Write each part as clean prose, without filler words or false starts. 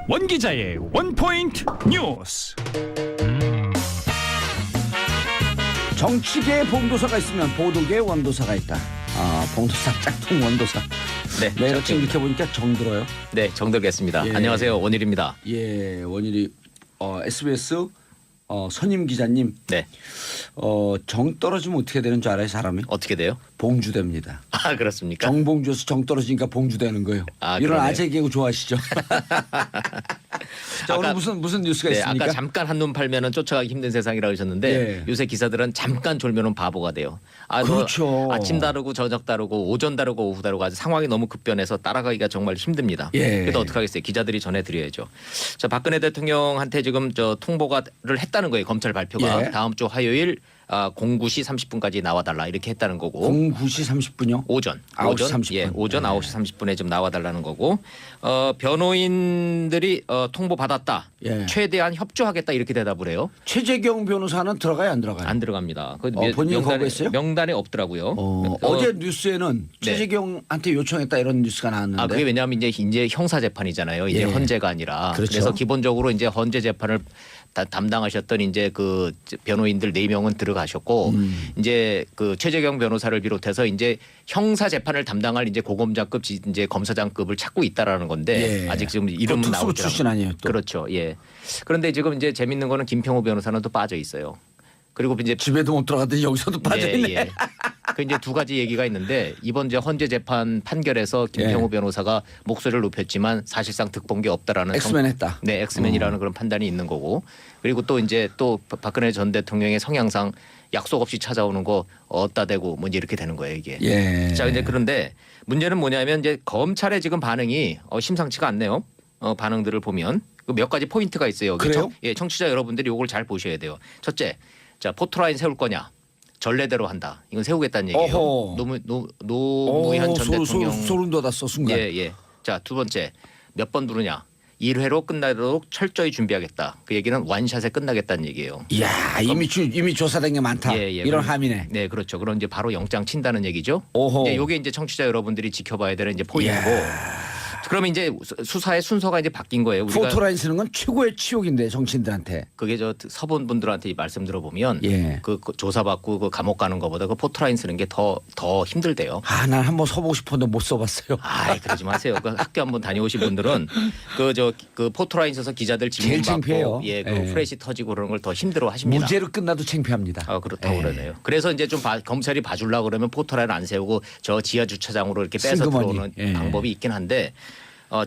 원 기자의 원포인트 뉴스. 정치계에 봉도사가 있으면 보도계에 원도사가 있다. 봉도사 짝퉁 원도사. 네, 내가 지금 이렇게 보니까 정들어요. 네, 정들겠습니다. 예. 안녕하세요, 원일입니다. 예, 원일이 SBS 선임 기자님. 네, 정 떨어지면 어떻게 되는 줄 알아요, 사람이? 어떻게 돼요? 봉주됩니다. 아, 그렇습니까? 정봉주에서 정 떨어지니까 봉주되는 거예요. 아, 이런 그러네요. 아재 개그 좋아하시죠? 자, 오늘 무슨 뉴스가 네, 있습니까? 아까 잠깐 한눈 팔면은 쫓아가기 힘든 세상이라고 하셨는데 예. 요새 기사들은 잠깐 졸면은 바보가 돼요. 그렇죠. 아침 다르고 저녁 다르고 오전 다르고 오후 다르고 아주 상황이 너무 급변해서 따라가기가 정말 힘듭니다. 예. 그래도 어떻게 하겠어요? 기자들이 전해드려야죠. 자, 박근혜 대통령한테 지금 통보를 했다는 거예요. 검찰 발표가 예. 다음 주 화요일 09시 30분까지 나와달라 이렇게 했다는 거고. 09시 30분요? 오전 9시 30분. 예, 오전 네. 9시 30분에 좀 나와달라는 거고 변호인들이 통보 받았다. 예. 최대한 협조하겠다 이렇게 대답을 해요. 최재경 변호사는 들어가요, 안 들어가요? 안 들어갑니다. 그 본인이 거부했어요? 명단에 없더라고요. 어제 뉴스에는 네. 최재경한테 요청했다 이런 뉴스가 나왔는데. 그게 왜냐하면 이제 형사 재판이잖아요. 이제 예. 헌재가 아니라. 그렇죠. 그래서 기본적으로 이제 헌재 재판을 담당하셨던 이제 그 변호인들 4명은 들어가셨고 이제 그 최재경 변호사를 비롯해서 이제 형사 재판을 담당할 이제 고검장급 이제 검사장급을 찾고 있다라는 건데 예. 아직 지금 이름은 또 특수부 나오지 출신 아니에요, 또. 그렇죠. 예. 그런데 지금 이제 재밌는 거는 김평호 변호사는 또 빠져 있어요. 그리고 이제 집에도 못 들어가더니 여기서도 빠져있네. 예, 예. 그 이제 두 가지 얘기가 있는데 이번 이제 헌재 재판 판결에서 김평호 예. 변호사가 목소리를 높였지만 사실상 득본 게 없다라는 엑스맨 했다. 네, 엑스맨이라는 그런 판단이 있는 거고 그리고 또 이제 또 박근혜 전 대통령의 성향상 약속 없이 찾아오는 거 어디다 대고 뭐 이렇게 되는 거예요 이게. 예. 자, 이제 그런데 문제는 뭐냐면 이제 검찰의 지금 반응이 심상치가 않네요. 반응들을 보면 그 몇 가지 포인트가 있어요. 그래요? 청취자 여러분들이 이걸 잘 보셔야 돼요. 첫째, 자 포토라인 세울 거냐? 전례대로 한다. 이건 세우겠다는 얘기예요. 어허. 노무현 전 대통령. 소름 돋았어 순간. 예, 예. 자, 두 번째, 몇 번 부르냐? 1회로 끝나도록 철저히 준비하겠다. 그 얘기는 완샷에 끝나겠다는 얘기예요. 이야 이미 조사된 게 많다. 예, 예. 이런 그럼- 함이네. 네, 그렇죠. 그럼 이제 바로 영장 친다는 얘기죠. 오호. 이제 요게 이제 청취자 여러분들이 지켜봐야 되는 이제 포인트고. 그러면 이제 수사의 순서가 이제 바뀐 거예요. 우리가 포토라인 쓰는 건 최고의 치욕인데 정치인들한테. 그게 저 서본 분들한테 말씀 들어보면 예. 그 조사받고 그 감옥 가는 것보다 그 포토라인 쓰는 게 더 힘들대요. 난 한번 써보고 싶었는데 못 써봤어요. 그러지 마세요. 그 학교 한번 다녀오신 분들은 그 포토라인 써서 기자들 제일 질문 창피해요. 받고 그 예. 프레시 터지고 그러는 걸 더 힘들어 하십니다. 무죄로 끝나도 창피합니다. 그렇다고 예. 그러네요. 그래서 이제 좀 검찰이 봐주려고 그러면 포토라인 안 세우고 저 지하 주차장으로 이렇게 빼서 슬그머니. 들어오는 예. 방법이 있긴 한데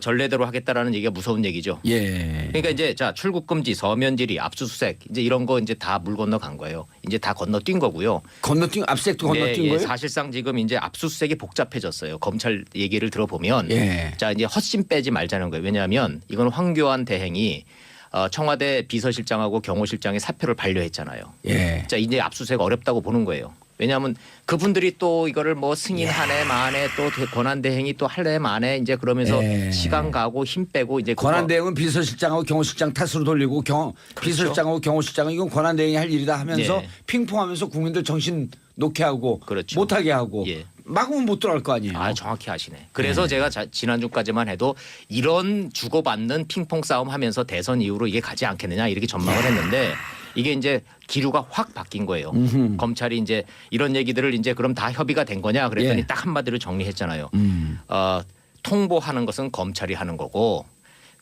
전례대로 하겠다라는 얘기가 무서운 얘기죠. 예. 그러니까 이제 자 출국 금지, 서면 질의, 압수수색 이제 이런 거 이제 다 물 건너 간 거예요. 이제 다 건너뛴 거고요. 건너뛴 압색도 건너뛴 네, 거예요? 사실상 지금 이제 압수수색이 복잡해졌어요. 검찰 얘기를 들어보면 예. 자 이제 헛심 빼지 말자는 거예요. 왜냐하면 이건 황교안 대행이 청와대 비서실장하고 경호실장의 사표를 반려했잖아요. 예. 자 이제 압수수색 어렵다고 보는 거예요. 왜냐하면 그분들이 또 이거를 뭐 승인하네 마네 또 권한대행이 또 할래 마네 이제 그러면서 예. 시간 가고 힘 빼고 이제 권한대행은 비서실장하고 경호실장 탓으로 돌리고 비서실장하고 경호실장은 이건 권한대행이 할 일이다 하면서 예. 핑퐁하면서 국민들 정신 놓게 하고 그렇죠. 못하게 하고 예. 막으면 못 들어갈 거 아니에요. 정확히 아시네. 그래서 제가 지난주까지만 해도 이런 주고받는 핑퐁 싸움 하면서 대선 이후로 이게 가지 않겠느냐 이렇게 전망을 했는데 이게 이제 기류가 확 바뀐 거예요. 검찰이 이제 이런 얘기들을 이제 그럼 다 협의가 된 거냐 그랬더니 예. 딱 한마디로 정리했잖아요. 통보하는 것은 검찰이 하는 거고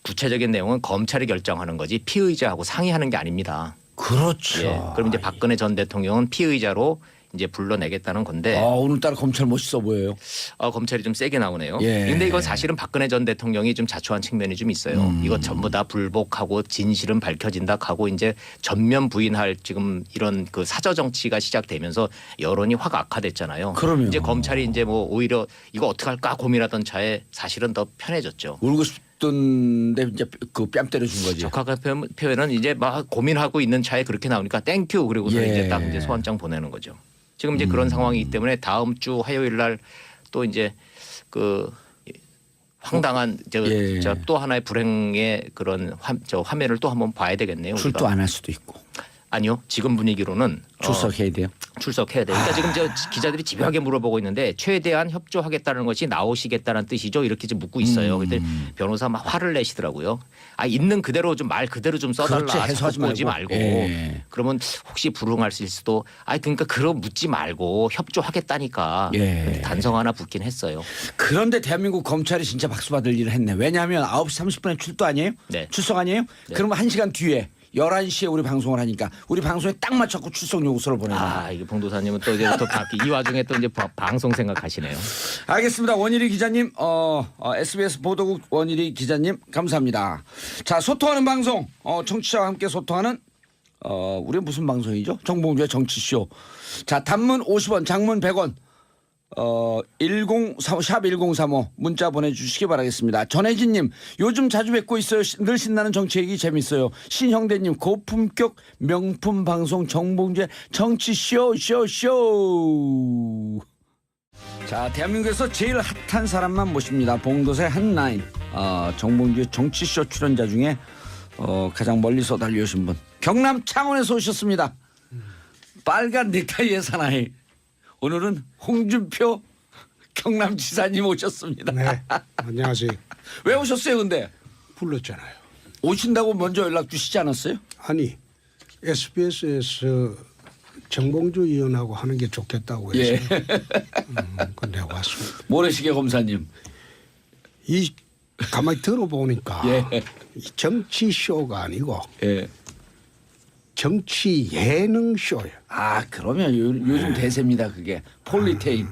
구체적인 내용은 검찰이 결정하는 거지 피의자하고 상의하는 게 아닙니다. 그렇죠. 예. 그럼 이제 박근혜 전 대통령은 피의자로 이제 불러내겠다는 건데 오늘따라 검찰 멋있어 보여요. 검찰이 좀 세게 나오네요. 예. 근데 이건 사실은 박근혜 전 대통령이 좀 자초한 측면이 좀 있어요. 이거 전부 다 불복하고 진실은 밝혀진다 하고 이제 전면 부인할 지금 이런 그 사저 정치가 시작되면서 여론이 확 악화됐잖아요. 그럼요. 이제 검찰이 이제 뭐 오히려 이거 어떡할까 고민하던 차에 사실은 더 편해졌죠. 울고 싶던데 이제 그 뺨 때려준 거지. 적합한 표현은 이제 막 고민하고 있는 차에 그렇게 나오니까 땡큐 그리고서 예. 이제 딱 이제 소환장 보내는 거죠. 지금 이제 그런 상황이기 때문에 다음 주 화요일 날 또 이제 그 황당한 예. 또 하나의 불행의 그런 화면을 또 한번 봐야 되겠네요. 출두 우리가. 안 할 수도 있고. 아니요. 지금 분위기로는 출석해야 돼요. 출석해야 돼. 그러니까 지금 저 기자들이 집요하게 물어보고 있는데 최대한 협조하겠다는 것이 나오시겠다는 뜻이죠. 이렇게 지금 묻고 있어요. 그때 변호사 막 화를 내시더라고요. 아 있는 그대로 좀 말 그대로 좀 써달라. 그렇지, 해소하지 오지 말고. 예. 그러면 혹시 불응할 수도. 아 그러니까 그런 묻지 말고 협조하겠다니까. 예. 근데 단성 하나 붙긴 했어요. 그런데 대한민국 검찰이 진짜 박수 받을 일을 했네. 왜냐하면 9시 30분에 출도 아니에요? 네. 출석 아니에요? 네. 그러면 1시간 뒤에 11시에 우리 방송을 하니까 우리 방송에 딱 맞춰서 출석 요구서를 보내요. 아 이게 봉도사님은 또 이제 이 와중에 또 이제 방송 생각하시네요. 알겠습니다. 원일이 기자님, SBS 보도국 원일이 기자님 감사합니다. 자, 소통하는 방송, 정치자와 함께 소통하는 우리 무슨 방송이죠? 정봉주의 정치쇼. 자, 단문 50원, 장문 100원. 1035 문자 보내주시기 바라겠습니다. 전혜진님 요즘 자주 뵙고 있어요. 늘 신나는 정치 얘기 재밌어요. 신형대님 고품격 명품 방송 정봉주의 정치쇼 쇼쇼. 자, 대한민국에서 제일 핫한 사람만 모십니다. 봉도사의 핫라인. 정봉주의 정치쇼 출연자 중에 가장 멀리서 달려오신 분 경남 창원에서 오셨습니다. 빨간 넥타이의 사나이. 오늘은 홍준표 경남지사님 오셨습니다. 네, 안녕하세요. 왜 오셨어요 근데? 불렀잖아요. 오신다고 먼저 연락 주시지 않았어요? 아니 SBS에서 정봉주 의원하고 하는 게 좋겠다고 해서 예. 근데 왔습니다. 모래시계 검사님. 이 가만히 들어보니까 예. 이 정치 쇼가 아니고 예. 정치 예능 쇼예요. 아 그러면 요즘 대세입니다 그게. 폴리테인.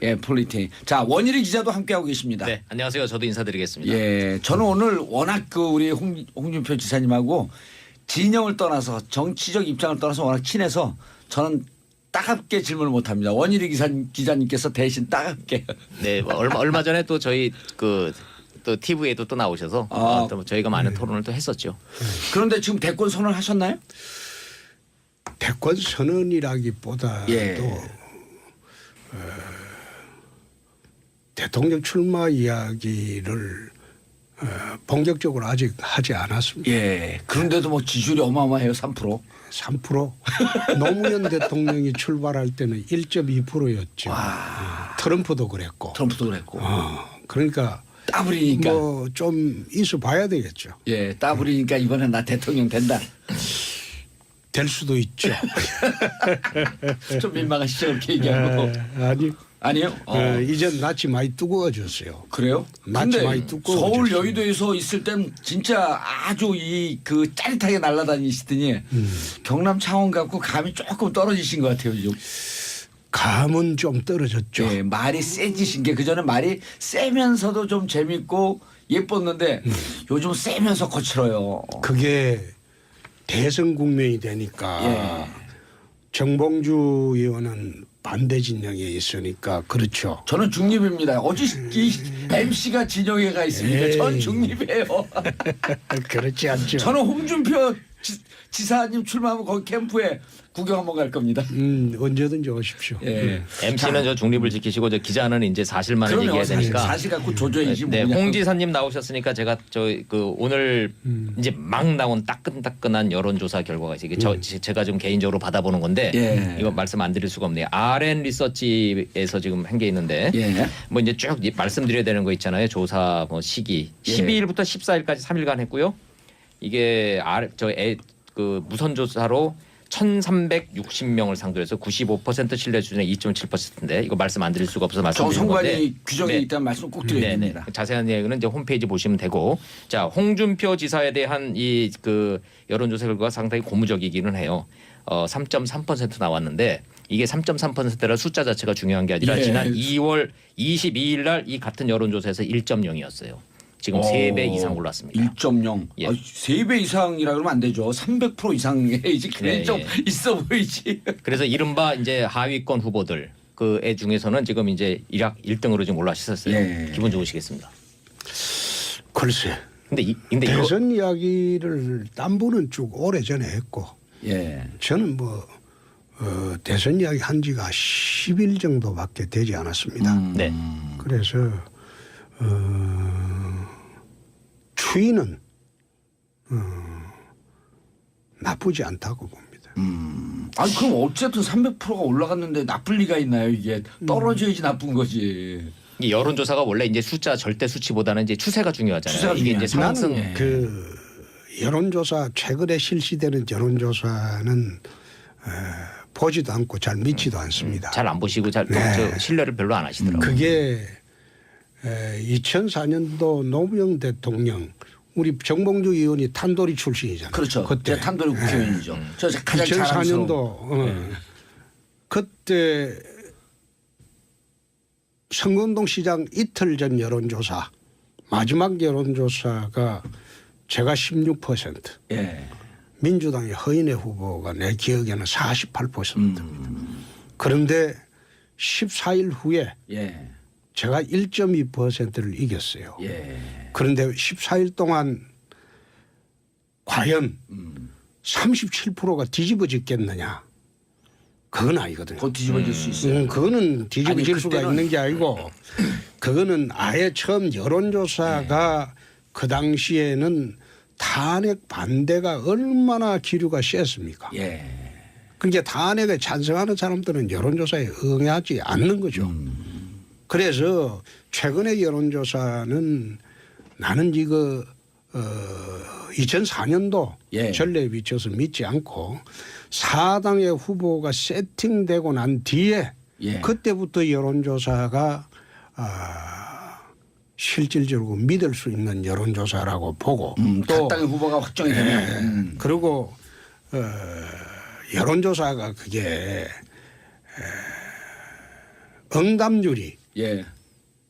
예, 폴리테인. 자, 원일이 기자도 함께하고 계십니다. 네, 안녕하세요. 저도 인사드리겠습니다. 예, 저는 오늘 워낙 그 우리 홍준표 지사님하고 진영을 떠나서 정치적 입장을 떠나서 워낙 친해서 저는 따갑게 질문을 못합니다. 원일이 기자님께서 대신 따갑게. 네, 뭐 얼마 전에 또 저희 또 TV에도 또 나오셔서 또 저희가 많은 토론을 또 했었죠. 그런데 지금 대권 선언하셨나요? 대권 선언이라기보다도 예. 대통령 출마 이야기를 본격적으로 아직 하지 않았습니다. 예. 그런데도 뭐 지지율이 어마어마해요. 3%. 3%. 노무현 대통령이 출발할 때는 1.2%였죠. 트럼프도 그랬고. 트럼프도 그랬고. 그러니까 따블이니까. 뭐 좀 있어 봐야 되겠죠. 예. 따블이니까 이번엔 나 대통령 된다. 될 수도 있죠. 좀 민망하시죠. 그렇게 얘기하고. 아니. 아니요? 이제 낯이 많이 뜨거워졌어요. 그래요? 낯이 근데 많이 뜨거워졌어요. 서울 여의도에서 있을 땐 진짜 아주 그 짜릿하게 날아다니시더니 경남 창원 갖고 감이 조금 떨어지신 것 같아요. 요즘. 감은 좀 떨어졌죠. 예, 말이 세지신 게 그전에 말이 세면서도 좀 재밌고 예뻤는데 요즘 세면서 거칠어요. 그게 대선 국면이 되니까 예. 정봉주 의원은 반대 진영에 있으니까 그렇죠. 저는 중립입니다. 어찌 이 MC가 진영에 가 있습니까? 전 중립이에요. 그렇지 않죠. 저는 홍준표 지사님 출마하면 거기 캠프에 구경 한번 갈 겁니다. 언제든지 오십시오. 예. MC는 저 중립을 지키시고 저 기자는 이제 사실만을 그럼요. 얘기해야 되니까. 사실 갖고 조져야지. 네, 뭐냐. 홍 지사님 나오셨으니까 제가 오늘 이제 막 나온 따끈따끈한 여론조사 결과가 있어요. 제가 좀 개인적으로 받아보는 건데 예. 이거 말씀 안 드릴 수가 없네요. RN 리서치에서 지금 한 게 있는데 예. 뭐 이제 쭉 말씀드려야 되는 거 있잖아요. 조사 뭐 시기 예. 12일부터 14일까지 3일간 했고요. 이게 무선 조사로 1,360명을 상대로 해서 95% 신뢰 수준의 2.7%인데 이거 말씀 안 드릴 수가 없어서 말씀드리는 건데. 정성관이 규정이 네. 있다는 말씀 꼭 드려야 네네. 됩니다. 자세한 내용은 이제 홈페이지 보시면 되고, 자 홍준표 지사에 대한 이 여론조사 결과가 상당히 고무적이기는 해요. 3.3% 나왔는데 이게 3.3%라 숫자 자체가 중요한 게 아니라 예. 지난 2월 22일 날 이 같은 여론조사에서 1.0이었어요. 지금 3배 이상 올랐습니다. 1.0. 예. 3배 이상이라 그러면 안 되죠. 300% 이상이지. 그래 네, 좀 예. 있어 보이지. 그래서 이른바 이제 하위권 후보들 애 중에서는 지금 이제 일약 1등으로 지금 올라섰어요. 예. 기분 좋으시겠습니다. 글쎄. 근데 이거 대선 이야기를 딴 분은 쭉 오래전에 했고 예. 저는 대선 이야기 한 지가 10일 정도밖에 되지 않았습니다. 네. 그래서 추이는 나쁘지 않다고 봅니다. 아니 그럼 어쨌든 300%가 올라갔는데 나쁠 리가 있나요? 이게 떨어져야지 나쁜 거지. 이 여론조사가 원래 이제 숫자 절대 수치보다는 이제 추세가 중요하잖아요. 추세가 이게 이제 중요하죠. 상승. 나는 그 여론조사 최근에 실시되는 여론조사는 보지도 않고 잘 믿지도 않습니다. 잘 안 보시고 잘 네. 저 신뢰를 별로 안 하시더라고요. 그게 2004년도 노무현 대통령 우리 정봉주 의원이 탄도리 출신이잖아요. 그렇죠. 그때 제가 탄도리 국회의원이죠. 저 가장 2004년도 그때 선거운동 시장 이틀 전 여론조사 마지막 여론조사가 제가 16% 예. 민주당의 허인혜 후보가 내 기억에는 48%. 그런데 14일 후에 예. 제가 1.2%를 이겼어요. 예. 그런데 14일 동안 과연 37%가 뒤집어졌겠느냐? 그건 아니거든요. 곧 뒤집어질 수 있어요. 그거는 뒤집어질 아니, 수가 그때는- 있는 게 아니고 그거는 아예 처음 여론조사가 그 당시에는 탄핵 반대가 얼마나 기류가 셌습니까? 예. 그러니까 탄핵에 찬성하는 사람들은 여론조사에 응하지 않는 거죠. 그래서 최근의 여론조사는 나는 이거 2004년도 예. 전례에 비춰서 믿지 않고 사당의 후보가 세팅되고 난 뒤에 예. 그때부터 여론조사가 실질적으로 믿을 수 있는 여론조사라고 보고 각 당의 후보가 확정이 되면 그리고 여론조사가 그게 응답률이 예.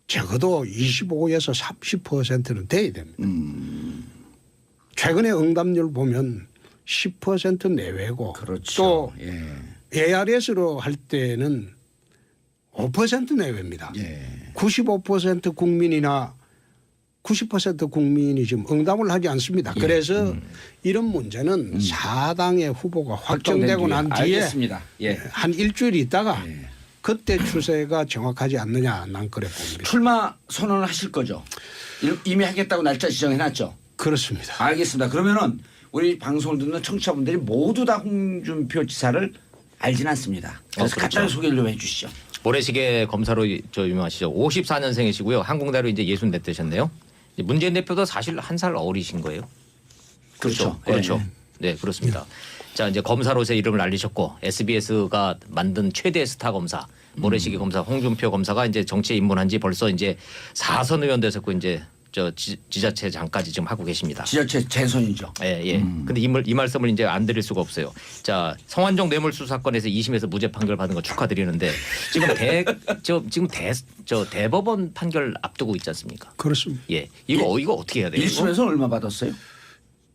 적어도 25에서 30%는 돼야 됩니다. 최근에 응답률 보면 10% 내외고 그렇죠. 또 예. ARS로 할 때는 5% 내외입니다. 예. 95% 국민이나 90% 국민이 지금 응답을 하지 않습니다. 그래서 이런 문제는 사당의 후보가 확정되고 난 뒤에 알겠습니다. 예. 한 일주일 있다가 그때 추세가 정확하지 않느냐 난 그래 봅니다. 출마 선언을 하실 거죠? 이미 하겠다고 날짜 지정해놨죠? 그렇습니다. 알겠습니다. 그러면은 우리 방송을 듣는 청취자분들이 모두 다 홍준표 지사를 알진 않습니다. 그래서 그렇죠. 간단히 소개를 좀 해주시죠. 모래시계 검사로 저 유명하시죠. 54년생이시고요. 한국나라로 이제 64 되셨네요. 문재인 대표도 사실 한 살 어리신 거예요. 그렇죠. 그렇죠. 네, 그렇습니다. 자, 이제 검사로서의 이름을 알리셨고 SBS가 만든 최대 스타 검사 모래시계 검사 홍준표 검사가 이제 정치에 입문한 지 벌써 이제 4선 의원 되셨고 이제 저 지자체장까지 지금 하고 계십니다. 지자체 재선이죠. 예, 예. 근데 이 말씀을 이제 안 드릴 수가 없어요. 자, 성완종 뇌물수 사건에서 2심에서 무죄 판결 받은 거 축하드리는데 지금 대법원 판결 앞두고 있지 않습니까? 그렇습니다. 예. 이거 어떻게 해야 돼요? 1심에서 얼마 받았어요?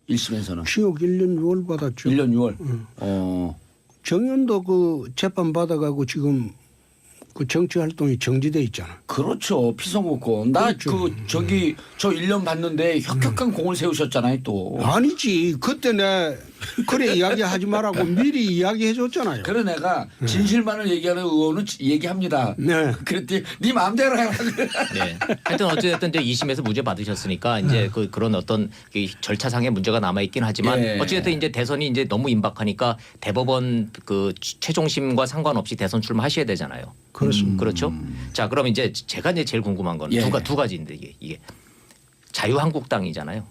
1심에서는 징역 1년 6월 받았죠. 1년 6월. 정현도 그 재판 받아가고 지금 그 정치 활동이 정지돼 있잖아. 그렇죠. 피선거권. 나 그렇죠. 저 1년 봤는데 혁혁한 공을 세우셨잖아요 또. 아니지. 그때 내 그래 이야기하지 말라고 미리 이야기해 줬잖아요. 그래 내가 진실만을 얘기하는 의원은 얘기합니다. 네. 그랬더니 네 마음대로 해라. 네. 하여튼 어찌됐든 이제 2심에서 무죄 받으셨으니까 이제 그런 어떤 그 절차상의 문제가 남아 있긴 하지만 예. 어찌됐든 이제 대선이 이제 너무 임박하니까 대법원 그 최종심과 상관없이 대선 출마하셔야 되잖아요. 그렇습니다. 그렇죠. 자, 그럼 이제 제가 이제 제일 궁금한 건 예. 두 가지인데 이게 자유한국당이잖아요.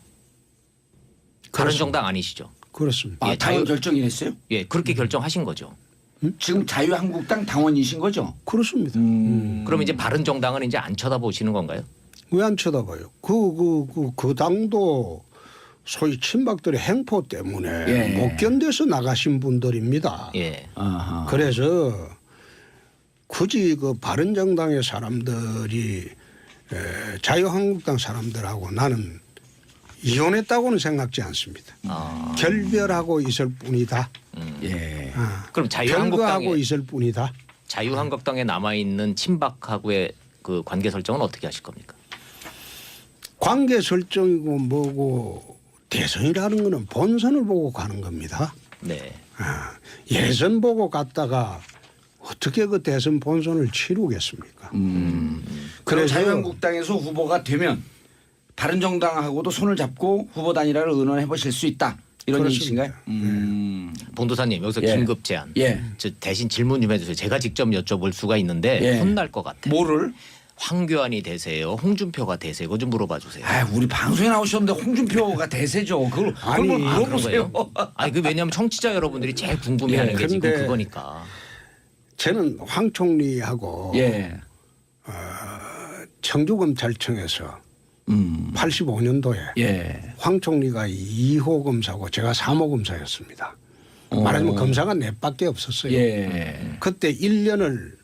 바른정당 아니시죠? 그렇습니다. 아, 예, 당원 결정이 됐어요? 예, 그렇게 결정하신 거죠. 지금 자유한국당 당원이신 거죠? 그렇습니다. 그럼 이제 바른정당은 이제 안 쳐다보시는 건가요? 왜 안 쳐다봐요? 그 당도 소위 친박들의 행포 때문에 예. 못 견뎌서 나가신 분들입니다. 예. 아하. 그래서 굳이 그 바른정당의 사람들이 자유한국당 사람들하고 나는 이혼했다고는 생각지 않습니다. 아, 결별하고 있을 뿐이다. 예. 그럼 별거하고 있을 뿐이다. 자유한국당에 남아 있는 친박하고의 그 관계 설정은 어떻게 하실 겁니까? 관계 설정이고 뭐고 대선이라는 거는 본선을 보고 가는 겁니다. 네. 예선 보고 갔다가 어떻게 그 대선 본선을 치르겠습니까? 그럼 그래서 자유한국당에서 후보가 되면 바른정당하고도 손을 잡고 후보 단일화를 의논해 보실 수 있다. 이런 그렇습니다. 얘기신가요? 봉도사님 여기서 예. 긴급 제안. 예. 저 대신 질문 좀 해주세요. 제가 직접 여쭤볼 수가 있는데 예. 혼날 것 같아요. 뭐를? 황교안이 대세요, 홍준표가 대세요. 그거 좀 물어봐 주세요. 아, 우리 방송에 나오셨는데 홍준표가 대세죠. 그걸 아니, 뭘 아, 물어보세요. 그런 거예요? 아니 그 왜냐하면 청취자 여러분들이 제일 궁금해하는 예, 게 지금 근데 그거니까. 저는 황 총리하고 예. 청주검찰청에서 85년도에 예. 황 총리가 2호 검사고 제가 3호 검사였습니다. 말하자면 검사가 넷밖에 없었어요. 예. 그때 1년을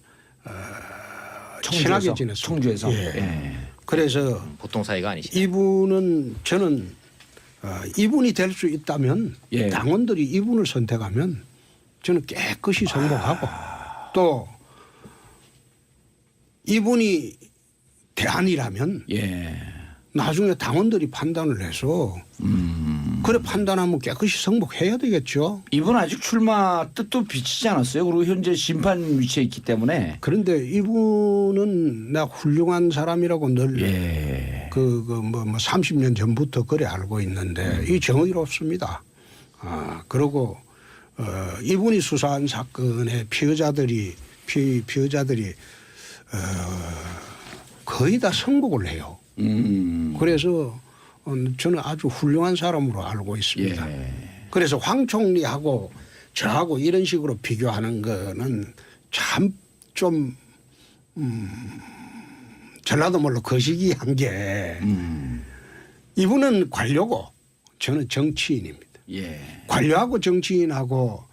친하게 지냈습니다. 청주에서. 예. 예. 그래서 보통 사이가 아니시죠. 이분은 저는 이분이 될 수 있다면 예. 당원들이 이분을 선택하면 저는 깨끗이 정복하고 또 이분이 대안이라면 예. 나중에 당원들이 판단을 해서 그래 판단하면 깨끗이 승복해야 되겠죠. 이분 아직 출마 뜻도 비치지 않았어요. 그리고 현재 심판 위치에 있기 때문에. 그런데 이분은 내가 훌륭한 사람이라고 늘 예. 뭐 30년 전부터 그래 알고 있는데 이 정의롭습니다. 그리고 이분이 수사한 사건의 피의자들이 거의 다 승복을 해요. 그래서 저는 아주 훌륭한 사람으로 알고 있습니다. 예. 그래서 황 총리하고 저하고 이런 식으로 비교하는 거는 참 좀 전라도 말로 거시기한 게 이분은 관료고 저는 정치인입니다. 예. 관료하고 정치인하고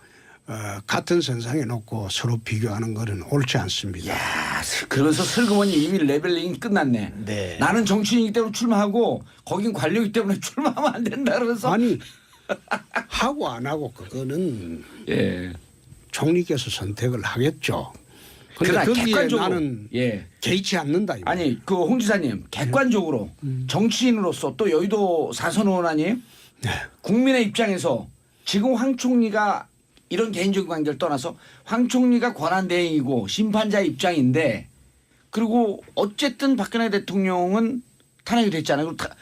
같은 선상에 놓고 서로 비교하는 것은 옳지 않습니다. 야, 그러면서 슬그머니 이미 레벨링이 끝났네. 네. 나는 정치인이기 때문에 출마하고 거긴 관료이기 때문에 출마하면 안 된다 그래서. 아니 하고 안 하고 그거는 예. 총리께서 선택을 하겠죠. 그러나 그런데 거기에 객관적으로 나는 예. 개의치 않는다. 이거. 아니 그 홍 지사님 객관적으로 정치인으로서 또 여의도 4선 의원 아니에요? 국민의 입장에서 지금 황 총리가 이런 개인적인 관계를 떠나서 황 총리가 권한대행이고 심판자 입장인데 그리고 어쨌든 박근혜 대통령은 탄핵이 됐잖아요. 그리고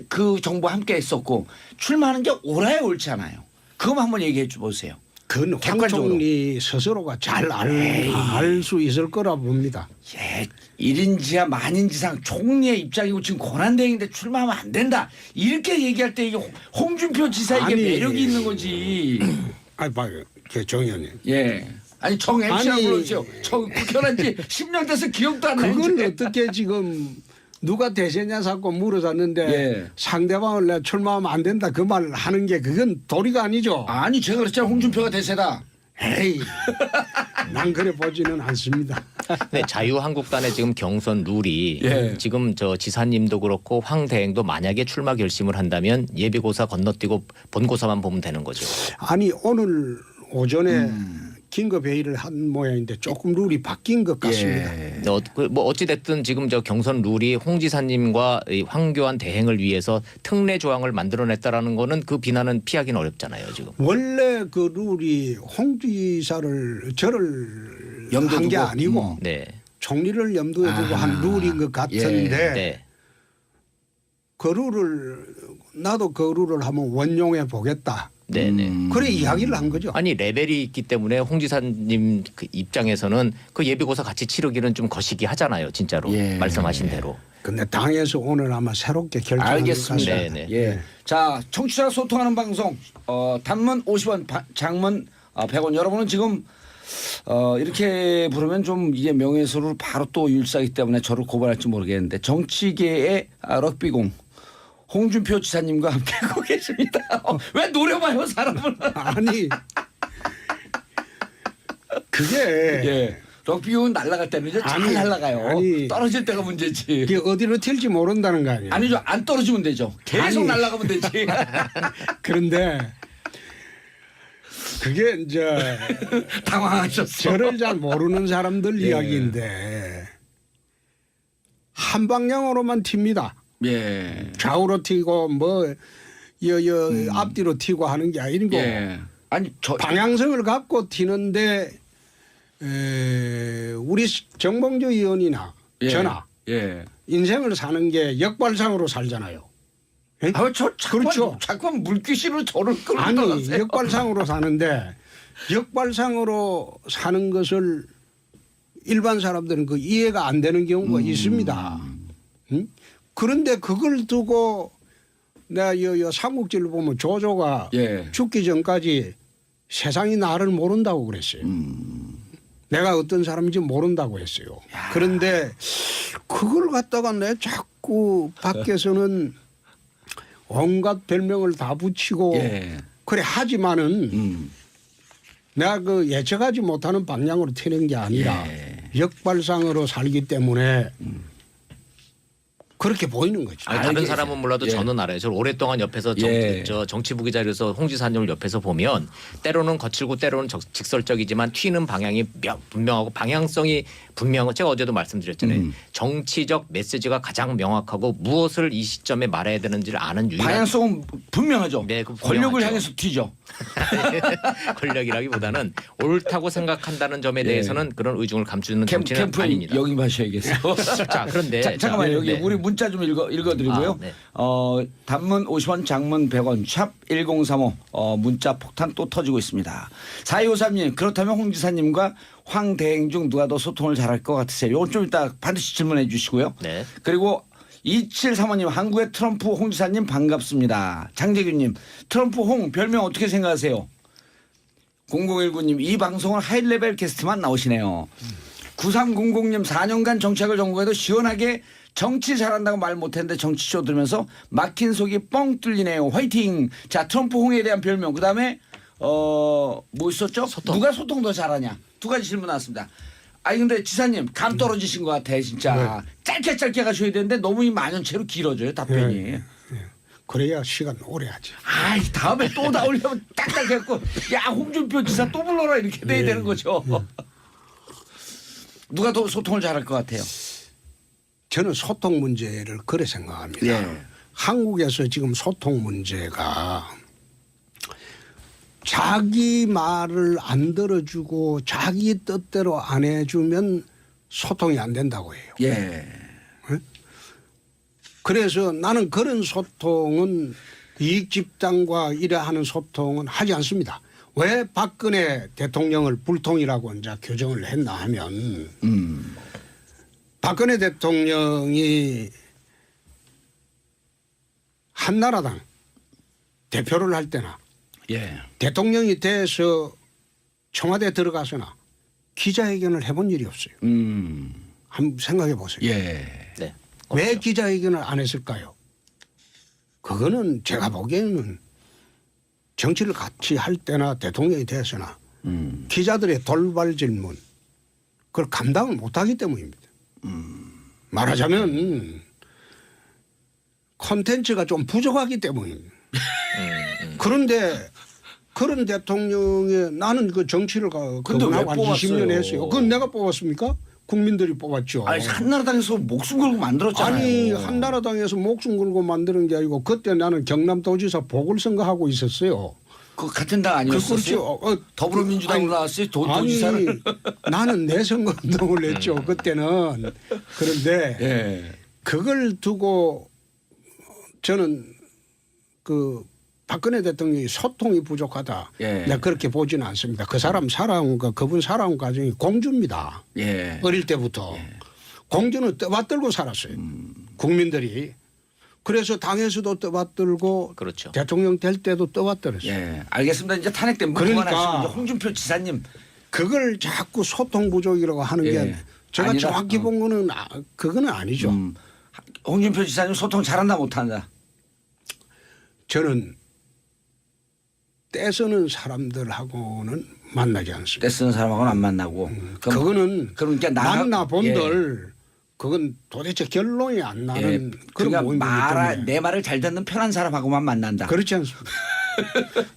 그 정부와 함께 했었고 출마하는 게 옳아야 옳지 않아요. 그거 한번 얘기해 보세요. 그건 황 객관적으로. 총리 스스로가 잘 알 수 있을 거라 봅니다. 예, 1인지하 만인지상 총리의 입장이고 지금 권한대행인데 출마하면 안 된다. 이렇게 얘기할 때 이게 홍준표 지사에게 아니. 매력이 있는 거지. 아니 봐요. 정 의원님. 예. 아니 정 MC라고 아니. 불러주세요. 저 국회의원 지 10년 돼서 기억도 안 나요. 그걸 어떻게 지금 누가 대세냐 자꾸 물어봤는데 예. 상대방을 내가 출마하면 안 된다 그 말 하는 게 그건 도리가 아니죠. 아니 제가 그랬잖아요. 홍준표가 대세다. 에이 난 그래 보지는 않습니다. 네, 자유한국당의 지금 경선 룰이 예. 지금 저 지사님도 그렇고 황 대행도 만약에 출마 결심을 한다면 예비고사 건너뛰고 본고사만 보면 되는 거죠. 아니 오늘 오전에 긴급 회의를 한 모양인데 조금 룰이 바뀐 것 같습니다. 예. 뭐 어찌 됐든 지금 저 경선 룰이 홍 지사님과 이 황교안 대행을 위해서 특례 조항을 만들어냈다라는 거는 그 비난은 피하기는 어렵잖아요 지금. 원래 그 룰이 홍 지사를 저를 염두에 한 게 두고? 아니고 네. 총리를 염두에 두고 한 룰인 것 같은데 네. 그 룰을 나도 그 룰을 한번 원용해 보겠다. 네네. 그래 이야기를 한 거죠. 아니 레벨이 있기 때문에 홍 지사님 그 입장에서는 그 예비고사 같이 치르기는 좀 거시기 하잖아요 진짜로 예. 말씀하신 대로. 근데 당에서 오늘 아마 새롭게 결정할 것 알겠습니다. 같습니다. 네, 네. 예. 자, 청취자 소통하는 방송 단문 50원, 장문 100원. 여러분은 지금 이렇게 부르면 좀 이게 명예훼손으로 바로 또 율사이기 때문에 저를 고발할지 모르겠는데 정치계의 럭비공 홍준표 지사님과 함께 하고 계십니다. 왜 노려봐요 사람을. 아니 그게 예. 럭비공은 날아갈 때는 이제 잘 아니, 날아가요. 아니. 떨어질 때가 문제지. 그게 어디로 튈지 모른다는 거 아니에요. 아니죠. 안 떨어지면 되죠. 계속 아니. 날아가면 되지. 그런데 그게 이제 당황하셨어. 저를 잘 모르는 사람들 이야기인데 한 방향으로만 튑니다. 예. 좌우로 튀고 뭐 앞뒤로 튀고 하는 게 아니고 예. 아니 저 방향성을 갖고 튀는데 우리 정봉주 의원이나 예. 저나 예. 인생을 사는 게 역발상으로 살잖아요. 예? 저 자꾸만, 그렇죠. 자꾸만 물귀신으로 저를 끌고 아니 들어가세요. 역발상으로 사는데 역발상으로 사는 것을 일반 사람들은 그 이해가 안 되는 경우가 있습니다. 응? 그런데 그걸 두고 내가 이 삼국지를 보면 조조가 예. 죽기 전까지 세상이 나를 모른다고 그랬어요. 내가 어떤 사람인지 모른다고 했어요. 그런데 그걸 갖다가 내 자꾸 밖에서는 온갖 별명을 다 붙이고 예. 그래 하지만은 내가 그 예측하지 못하는 방향으로 튀는 게 아니라 역발상으로 살기 때문에 그렇게 보이는 거죠. 아니, 다른 사람은 몰라도 예. 저는 알아요. 저를 오랫동안 옆에서 예. 저 정치부 기자로서 홍 지사님을 옆에서 보면 때로는 거칠고 때로는 직설적이지만 튀는 방향이 분명하고 방향성이 분명하고 제가 어제도 말씀드렸잖아요. 정치적 메시지가 가장 명확하고 무엇을 이 시점에 말해야 되는지를 아는 유일한 방향성은 분명하죠. 네, 그 권력을 분명하죠. 향해서 튀죠. 권력이라기보다는 옳다고 생각한다는 점에 대해서는 그런 의중을 감추는 정치는 캠프에 아닙니다. 영입하셔야겠어요. 자, 그런데 잠깐만 자, 여기 네. 우리 문자 좀 읽어드리고요. 아, 네. 단문 50원, 장문 100원, 샵 1035 문자 폭탄 또 터지고 있습니다. 4253님 그렇다면 홍 지사님과 황대행 중 누가 더 소통을 잘할 것 같으세요? 이건 좀 이따 반드시 질문해 주시고요. 네. 그리고 2735님 한국의 트럼프 홍 지사님 반갑습니다. 장재균님 트럼프 홍 별명 어떻게 생각하세요? 0019님 이 방송은 하이레벨 게스트만 나오시네요. 9300님 4년간 정치학을 전공해도 시원하게 정치 잘한다고 말 못했는데 정치쇼 들으면서 막힌 속이 뻥 뚫리네요. 화이팅. 자 트럼프 홍에 대한 별명 그다음에 뭐 있었죠? 소통. 누가 소통 더 잘하냐. 두 가지 질문 나왔습니다. 아니 근데 지사님 감 떨어지신 것 같아 진짜. 짧게 가셔야 되는데 너무 이 만연체로 길어져요 답변이. 그래야 시간 오래 하지. 아이 다음에 또 나오려면 딱딱 해갖고 야 홍준표 지사 또 불러라 이렇게 돼야 되는 거죠. 누가 더 소통을 잘할 것 같아요? 저는 소통 문제를 그래 생각합니다. 예. 한국에서 지금 소통 문제가 자기 말을 안 들어주고 자기 뜻대로 안 해주면 소통이 안 된다고 해요. 예. 그래서 나는 그런 소통은 이익 집단과 이래 하는 소통은 하지 않습니다. 왜 박근혜 대통령을 불통이라고 이제 규정을 했나 하면 박근혜 대통령이 한나라당 대표를 할 때나 예. 대통령이 돼서 청와대 들어가서나 기자회견을 해본 일이 없어요. 한번 생각해 보세요. 예. 네. 왜 기자회견을 안 했을까요? 그거는 제가 보기에는 정치를 같이 할 때나 대통령이 돼서나 기자들의 돌발 질문 그걸 감당을 못하기 때문입니다. 말하자면 콘텐츠가 좀 부족하기 때문입니다. 그런데 그런 대통령의 나는 그 정치를 근데 왜 그분하고 한 20년 뽑았어요? 했어요. 그건 내가 뽑았습니까? 국민들이 뽑았죠. 아니 한나라당에서 목숨 걸고 만들었잖아요. 아니 한나라당에서 목숨 걸고 만드는 게 아니고 그때 나는 경남도지사 보궐선거하고 있었어요. 그 같은 당 아니었어요? 그렇죠. 더불어민주당으로 아니, 나왔어요. 아니 도지사를. 나는 내 선거운동을 했죠. 그때는. 그런데 예. 그걸 두고 저는 그 박근혜 대통령이 소통이 부족하다. 예. 내가 그렇게 보지는 않습니다. 그 사람 살아온 그분 살아온 과정이 공주입니다. 예. 어릴 때부터 공주는 떠받들고 살았어요. 국민들이. 그래서 당에서도 떠받들고 그렇죠. 대통령 될 때도 떠받들었어요. 예. 알겠습니다. 이제 탄핵 때문에 그러니까 그만하시고 이제 홍준표 지사님. 그걸 자꾸 소통 부족이라고 하는 예. 게 제가 아니라, 정확히 본 거는 그거는 아니죠. 홍준표 지사님 소통 잘한다 못한다. 저는 떼쓰는 사람들하고는 만나지 않습니다. 떼쓰는 사람하고는 안 만나고. 그거는 그러니까 만나본들 그건 도대체 결론이 안 나는 예. 그런 그러니까 모임이기 때문에 내 말을 잘 듣는 편한 사람하고만 만난다. 그렇지 않습니다.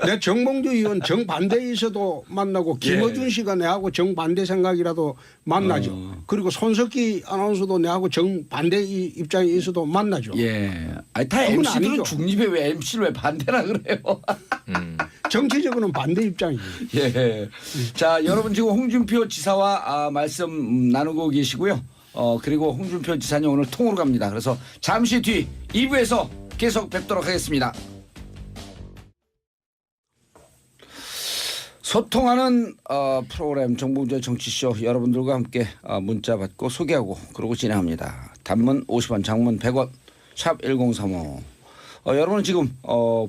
내 정봉주 의원 정반대에 있어도 만나고 김어준 씨가 내하고 정반대 생각이라도 만나죠. 그리고 손석희 아나운서도 내하고 정반대 입장에 있어도 만나죠. 예. 아니 다 그건 MC들은 아니죠. 중립에 왜 MC를 왜 반대라 그래요? 정치적으로는 반대 입장이에요. 예. 자, 여러분 지금 홍준표 지사와 말씀 나누고 계시고요. 그리고 홍준표 지사님 오늘 통으로 갑니다. 그래서 잠시 뒤 2부에서 계속 뵙도록 하겠습니다. 소통하는 프로그램 정봉주의 정치쇼 여러분들과 함께 문자 받고 소개하고 그러고 진행합니다. 단문 50원, 장문 100원, 샵 1035. 여러분은 지금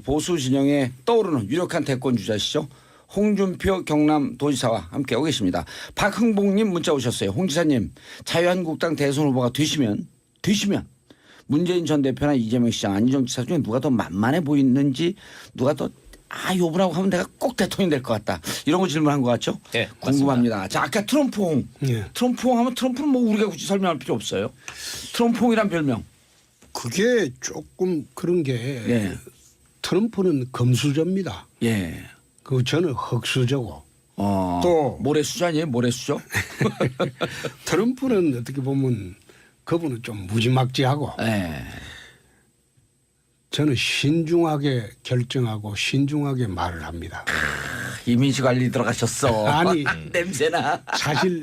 보수 진영에 떠오르는 유력한 대권 주자시죠. 홍준표 경남도지사와 함께하고 계십니다. 박흥복님 문자 오셨어요. 홍 지사님, 자유한국당 대선 후보가 되시면 문재인 전 대표나 이재명 시장, 안희정 지사 중에 누가 더 만만해 보이는지, 누가 더 요분하고 하면 내가 꼭 대통령이 될 것 같다, 이런 거 질문한 것 같죠? 네, 궁금합니다. 맞습니다. 자, 아까 트럼프홍. 예. 트럼프홍 하면 트럼프는 뭐 우리가 굳이 설명할 필요 없어요. 트럼프홍이란 별명. 그게 조금 그런 게 예. 트럼프는 금수저입니다. 예. 저는 흙수저고 또 모래수저 아니에요? 모래수저? 트럼프는 어떻게 보면 그분은 좀 무지막지하고 예. 저는 신중하게 결정하고 신중하게 말을 합니다. 이미지 관리 들어가셨어. 아니 냄새나. 사실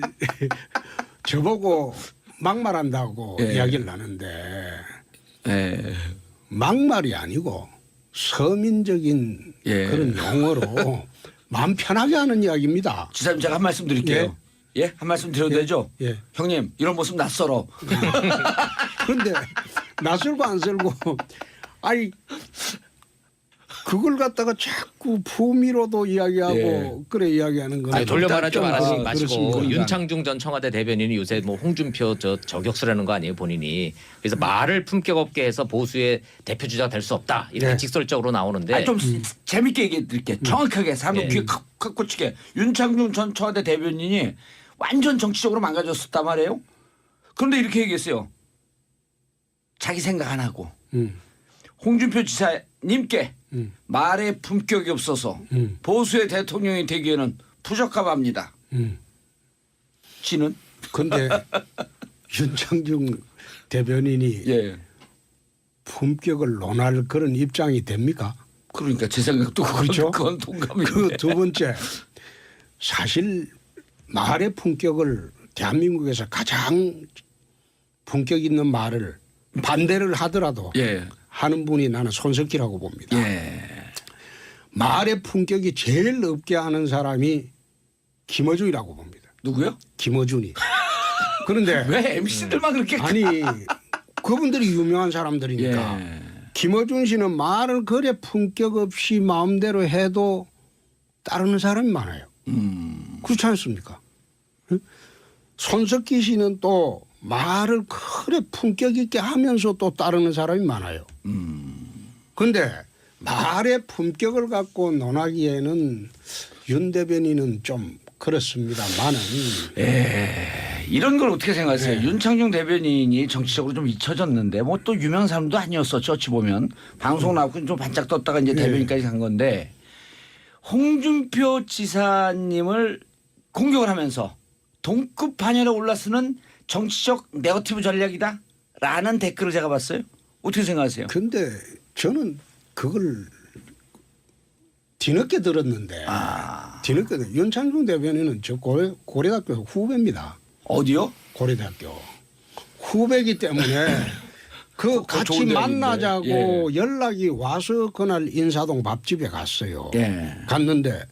저보고 막말한다고 예. 이야기를 하는데 예. 막말이 아니고 서민적인 예. 그런 용어로 마음 편하게 하는 이야기입니다. 지사님, 제가 한 말씀 드릴게요. 예? 한 말씀 드려도 되죠? 예. 형님, 이런 모습 낯설어. 그런데 낯설고 안 설고 아니 그걸 갖다가 자꾸 품위로도 이야기하고 예. 그래 이야기하는 거는 돌려 말하지 좀 마시고 그렇습니다. 윤창중 전 청와대 대변인이 요새 뭐 홍준표 저격수라는 거 아니에요, 본인이. 그래서 말을 품격 없게 해서 보수의 대표 주자가 될 수 없다, 이렇게 네. 직설적으로 나오는데 아니, 좀 재밌게 얘기해 드릴게요. 정확하게 사람 예. 귀에 칵 꽂히게. 윤창중 전 청와대 대변인이 완전 정치적으로 망가졌었단 말이에요. 그런데 이렇게 얘기했어요. 자기 생각 안 하고 홍준표 지사님께 말에 품격이 없어서 보수의 대통령이 되기에는 부적합합니다. 지는? 근데 윤창중 대변인이 예. 품격을 논할 그런 입장이 됩니까? 그러니까 제 생각도 그렇죠. 그건 동감인데. 그 두 번째 사실 말의 품격을 대한민국에서 가장 품격 있는 말을 반대를 하더라도 예. 하는 분이 나는 손석희라고 봅니다. 예. 말의 품격이 제일 없게 하는 사람이 김어준이라고 봅니다. 누구요? 김어준이. 그런데 왜 MC들만 그렇게 아니 그분들이 유명한 사람들이니까 예. 김어준 씨는 말을 그래 품격 없이 마음대로 해도 따르는 사람이 많아요. 그렇지 않습니까? 응? 손석희 씨는 또 말을 그래 품격 있게 하면서 또 따르는 사람이 많아요. 그런데 말의 품격을 갖고 논하기에는 윤 대변인은 좀 그렇습니다만은 이런 걸 어떻게 생각하세요? 윤창중 대변인이 정치적으로 좀 잊혀졌는데 뭐 또 유명한 사람도 아니었었죠. 어찌 보면 방송 나오고 좀 반짝 떴다가 이제 대변인까지 간 건데, 홍준표 지사님을 공격을 하면서 동급 반열에 올라서는 정치적 네거티브 전략이다라는 댓글을 제가 봤어요. 어떻게 생각하세요? 근데 저는 그걸 뒤늦게 들었는데 뒤늦게 윤창중 대변인은 저 고려대학교 후배입니다. 어디요? 고려대학교 후배이기 때문에 그 같이 좋은 만나자고 연락이 와서 그날 인사동 밥집에 갔어요. 예. 갔는데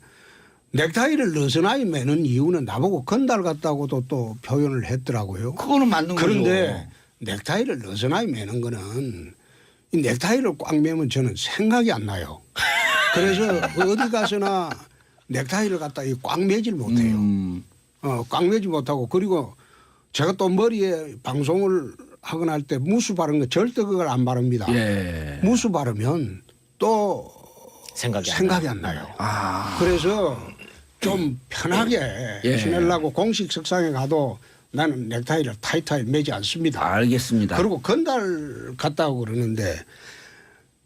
넥타이를 느슨하게 매는 이유는 나보고 건달 같다고도 또 표현을 했더라고요. 그거는 맞는 거죠. 그런데 넥타이를 느슨하게 매는 거는 이 넥타이를 꽉 매면 저는 생각이 안 나요. 그래서 어디 가서나 넥타이를 갖다 꽉 매질 못해요. 꽉 매지 못하고, 그리고 제가 또 머리에 방송을 하거나 할 때 무수 바른 거 절대 그걸 안 바릅니다. 예. 무수 바르면 또 생각이 안 나요. 그래서 좀 편하게 예. 지내려고 공식 석상에 가도 나는 넥타이를 타이트하게 매지 않습니다. 알겠습니다. 그리고 건달 같다고 그러는데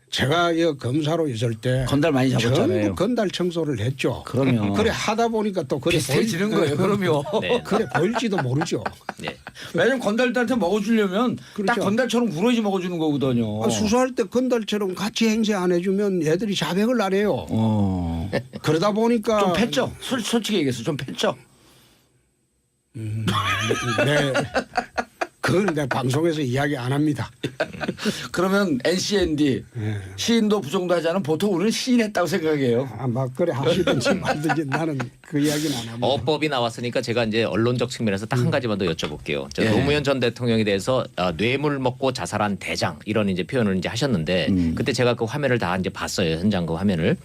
제가 이 검사로 있을 때 건달 많이 잡았잖아요. 전부 건달 청소를 했죠. 그럼요. 그래 하다 보니까 또 그래 비슷해지는 거예요. 그럼요. 네. 그래 보일지도 모르죠. 네. 왜냐면 건달들한테 먹어주려면 딱 그렇죠. 건달처럼 우러지 먹어주는 거거든요. 수사할 때 건달처럼 같이 행세 안 해주면 애들이 자백을 안 해요. 그러다 보니까 좀 팼죠? 솔직히 얘기해서 좀 팼죠? 네. 그건 내 방송에서 이야기 안 합니다. 그러면 NCND 예. 시인도 부정도 하지 않으면 보통 우리는 시인했다고 생각해요. 막 그래 하시든지 말든지 나는 그 이야기는 안 합니다. 어법이 나왔으니까 제가 이제 언론적 측면에서 딱 한 가지만 더 여쭤볼게요. 저 노무현 전 대통령에 대해서 뇌물 먹고 자살한 대장 이런 이제 표현을 이제 하셨는데 그때 제가 그 화면을 다 이제 봤어요. 현장 그 화면을.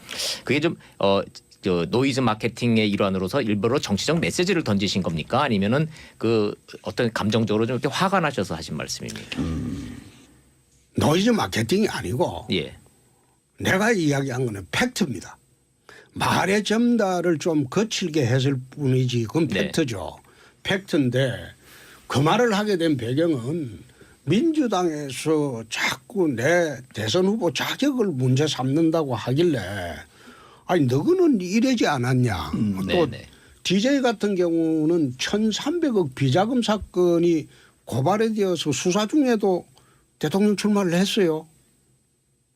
그게 좀 저 노이즈 마케팅의 일환으로서 일부러 정치적 메시지를 던지신 겁니까? 아니면은 그 어떤 감정적으로 좀 이렇게 화가 나셔서 하신 말씀입니까? 노이즈 마케팅이 아니고 예. 내가 이야기한 거는 팩트입니다. 말의 전달을 좀 거칠게 했을 뿐이지 그건 네. 팩트죠. 팩트인데 그 말을 하게 된 배경은 민주당에서 자꾸 내 대선 후보 자격을 문제 삼는다고 하길래 아니 너희는 이러지 않았냐. 또 네네. DJ 같은 경우는 1,300억 비자금 사건이 고발이 되어서 수사 중에도 대통령 출마를 했어요.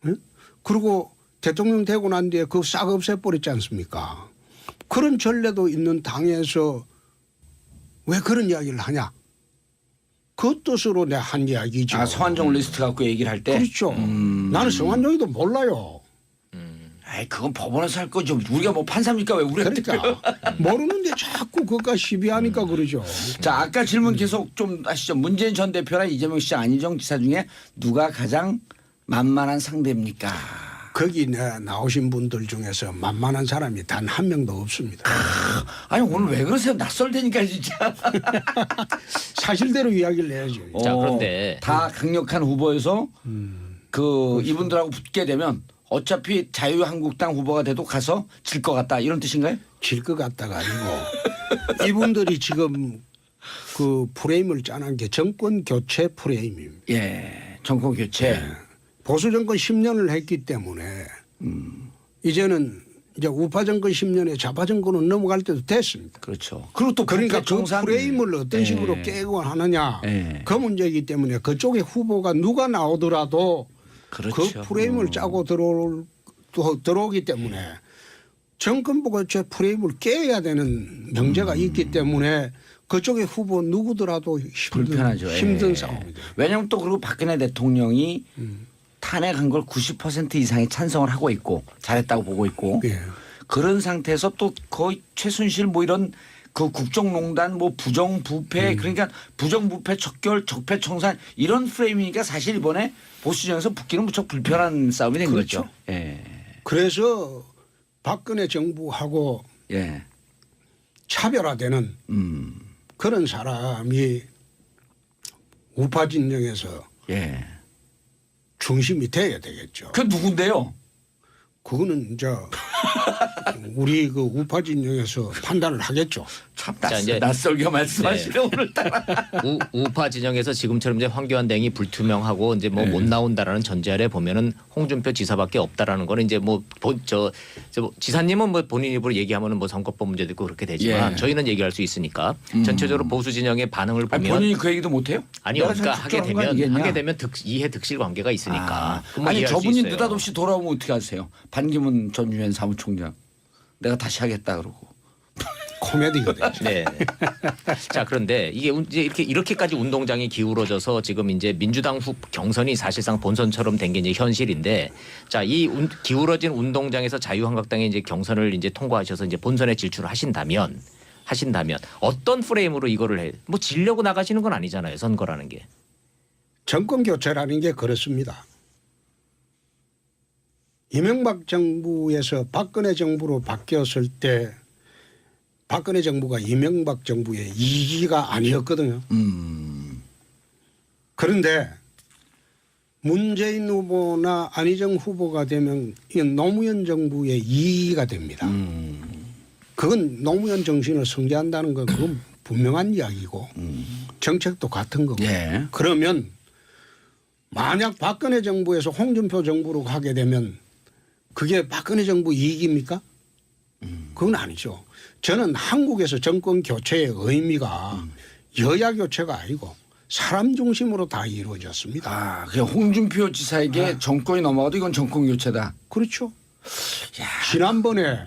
응? 그리고 대통령 되고 난 뒤에 그거 싹 없애버렸지 않습니까? 그런 전례도 있는 당에서 왜 그런 이야기를 하냐. 그 뜻으로 내 한 이야기죠. 아 성완종 리스트 갖고 얘기를 할 때. 그렇죠. 나는 성완종이도 몰라요. 아이 그건 법원에서 할 거죠. 우리가 뭐 판사입니까 왜 우리한테. 그러니까 모르는데 자꾸 그가 시비하니까 그러죠. 자 아까 질문 계속 좀 하시죠. 문재인 전 대표랑 이재명 씨 안희정 지사 중에 누가 가장 만만한 상대입니까? 거기 나오신 분들 중에서 만만한 사람이 단 한 명도 없습니다. 아니 오늘 왜 그러세요? 낯설다니까 진짜. 사실대로 이야기를 해야죠. 자, 그런데 다 강력한 후보여서 그 이분들하고 붙게 되면 어차피 자유한국당 후보가 돼도 가서 질 것 같다 이런 뜻인가요? 질 것 같다가 아니고 이분들이 지금 그 프레임을 짜는 게 정권 교체 프레임입니다. 예, 정권 교체. 보수 정권 10년을 했기 때문에 이제는 이제 우파 정권 10년에 좌파 정권은 넘어갈 때도 됐습니다. 그렇죠. 그리고 또 그러니까 국회 그 총선. 프레임을 어떤 예. 식으로 깨고 하느냐 예. 그 문제이기 때문에 그쪽에 후보가 누가 나오더라도 그렇죠. 그 프레임을 짜고 들어오기 때문에 정권 교체 프레임을 깨야 되는 명제가 있기 때문에 그쪽의 후보 누구더라도 불편하죠. 힘든 예. 상황이죠. 왜냐하면 또 그리고 박근혜 대통령이 탄핵한 걸 90% 이상이 찬성을 하고 있고 잘했다고 보고 있고 예. 그런 상태에서 또 거의 최순실 뭐 이런 그 국정농단 뭐 부정부패 그러니까 부정부패 척결 적폐청산 이런 프레임이니까 사실 이번에 보수정에서 붙기는 무척 불편한 싸움이 된 그렇죠. 거죠. 예. 그래서 박근혜 정부하고 예. 차별화되는 그런 사람이 우파 진영에서 예. 중심이 돼야 되겠죠. 그 누군데요? 그거는 우리 그 우파 진영에서 판단을 하겠죠. 참 자, 이제 낯설게 말씀하시네 오늘따라. 우파 진영에서 지금처럼 이제 황교안 등이 불투명하고 이제 뭐 못 나온다라는 전제 아래 보면은 홍준표 지사밖에 없다라는 거는 이제 뭐 지사님은 뭐 본인 입으로 얘기하면은 뭐 선거법 문제도 있고 그렇게 되지만 예. 저희는 얘기할 수 있으니까 전체적으로 보수 진영의 반응을 아니, 보면 본인이 그 얘기도 못해요? 아니요, 내가 그러니까 하게 적절한 거 아니겠냐? 되면 이해 득실 관계가 있으니까. 그건 뭐 아니 이해할 수 저분이 있어요. 느닷없이 돌아오면 어떻게 하세요? 반기문 전 유엔 사무총장 내가 다시 하겠다 그러고. 코미디거든요. 네. 자, 그런데 이게 이제 이렇게까지 운동장이 기울어져서 지금 이제 민주당 경선이 사실상 본선처럼 된 게 이제 현실인데, 자, 이 기울어진 운동장에서 자유한국당이 이제 경선을 이제 통과하셔서 이제 본선에 진출을 하신다면 어떤 프레임으로 이거를 해? 뭐 지려고 나가시는 건 아니잖아요, 선거라는 게. 정권 교체라는 게 그렇습니다. 이명박 정부에서 박근혜 정부로 바뀌었을 때 박근혜 정부가 이명박 정부의 2기가 아니었거든요. 그런데 문재인 후보나 안희정 후보가 되면 이건 노무현 정부의 2기가 됩니다. 그건 노무현 정신을 승계한다는 건 그건 분명한 이야기고 정책도 같은 거고. 예. 그러면 만약 박근혜 정부에서 홍준표 정부로 가게 되면 그게 박근혜 정부 이익입니까? 그건 아니죠. 저는 한국에서 정권 교체의 의미가 여야 교체가 아니고 사람 중심으로 다 이루어졌습니다. 아, 그냥 홍준표 지사에게 정권이 넘어가도 이건 정권 교체다. 그렇죠. 지난번에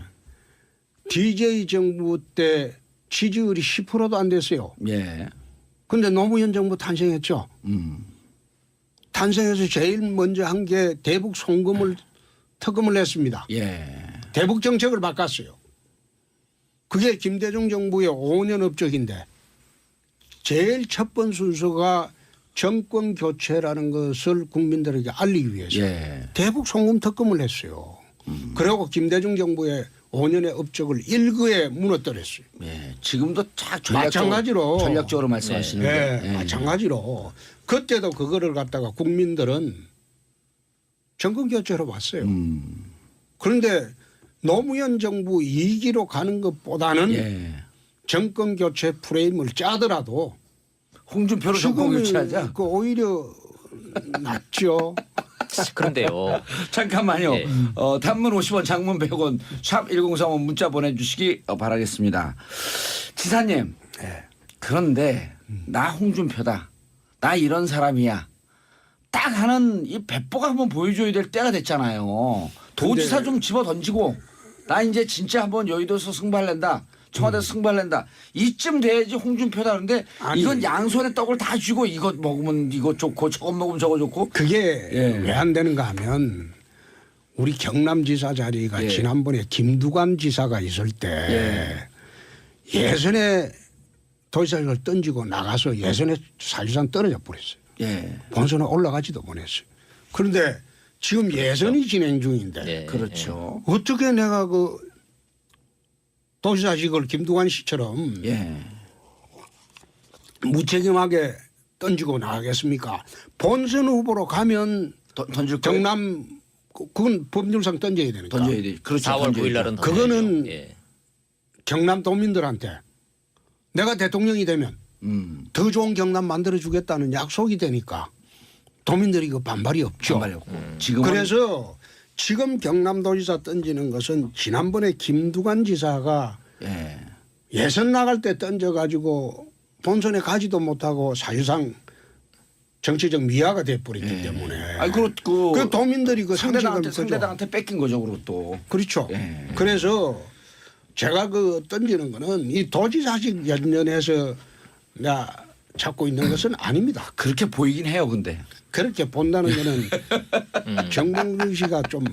DJ 정부 때 지지율이 10%도 안 됐어요. 예. 근데 노무현 정부 탄생했죠. 탄생해서 제일 먼저 한 게 대북 송금을 특검을 냈습니다. 예. 대북 정책을 바꿨어요. 그게 김대중 정부의 5년 업적인데 제일 첫 번 순서가 정권 교체라는 것을 국민들에게 알리기 위해서 예. 대북 송금 특검을 했어요. 그리고 김대중 정부의 5년의 업적을 일거에 무너뜨렸어요. 예. 지금도 쫙 마찬가지로 전략적으로 말씀하시는 네, 게. 예. 마찬가지로 그때도 그거를 갖다가 국민들은 정권 교체로 봤어요. 그런데 노무현 정부 2기로 가는 것보다는 예. 정권 교체 프레임을 짜더라도 홍준표로 정권 지금은 교체하자. 그 오히려 낫죠. 그런데요. 잠깐만요. 예. 단문 50원, 장문 100원, 샵 1035 문자 보내주시기 바라겠습니다. 지사님, 그런데 나 홍준표다. 나 이런 사람이야. 딱 하는 이 배포가 한번 보여줘야 될 때가 됐잖아요. 도지사 좀 집어 던지고 나 이제 진짜 한번 여의도에서 승발낸다. 청와대에서 승발낸다. 이쯤 돼야지 홍준표다. 그런데 아니. 이건 양손에 떡을 다 쥐고 이거 먹으면 이거 좋고 저거 먹으면 저거 좋고. 그게 예. 왜 안 되는가 하면 우리 경남지사 자리가 예. 지난번에 김두관 지사가 있을 때 예선에 도지사를 던지고 나가서 예선에 사실상 떨어져 버렸어요. 예. 본선에 올라가지도 못했어요. 그런데 지금 예선이 진행 중인데 예. 그렇죠. 어떻게 내가 그 도지사직을 김두관 씨처럼 예. 무책임하게 던지고 나가겠습니까? 본선 후보로 가면 던질 거예요? 경남 그건 법률상 던져야 되니까. 던져야 돼. 그렇죠. 4월 던져야 9일 날은 돼. 그거는 예. 경남 도민들한테 내가 대통령이 되면 더 좋은 경남 만들어 주겠다는 약속이 되니까 도민들이 그 반발이 없죠. 반발이 없고. 지금은 그래서 지금 경남도지사 던지는 것은 지난번에 김두관 지사가 예. 예선 나갈 때 던져가지고 본선에 가지도 못하고 사실상 정치적 미화가 돼버렸기 때문에. 아니 그리고 그 도민들이 그 상대당한테 상식을 상대당한테 뺏긴 거죠. 그리고 또. 그렇죠. 예. 그래서 제가 그 던지는 거는 이 도지사직 연연해서 내가 찾고 있는 것은 아닙니다. 그렇게 보이긴 해요. 근데. 그렇게 본다는 거는 정봉준 씨가 좀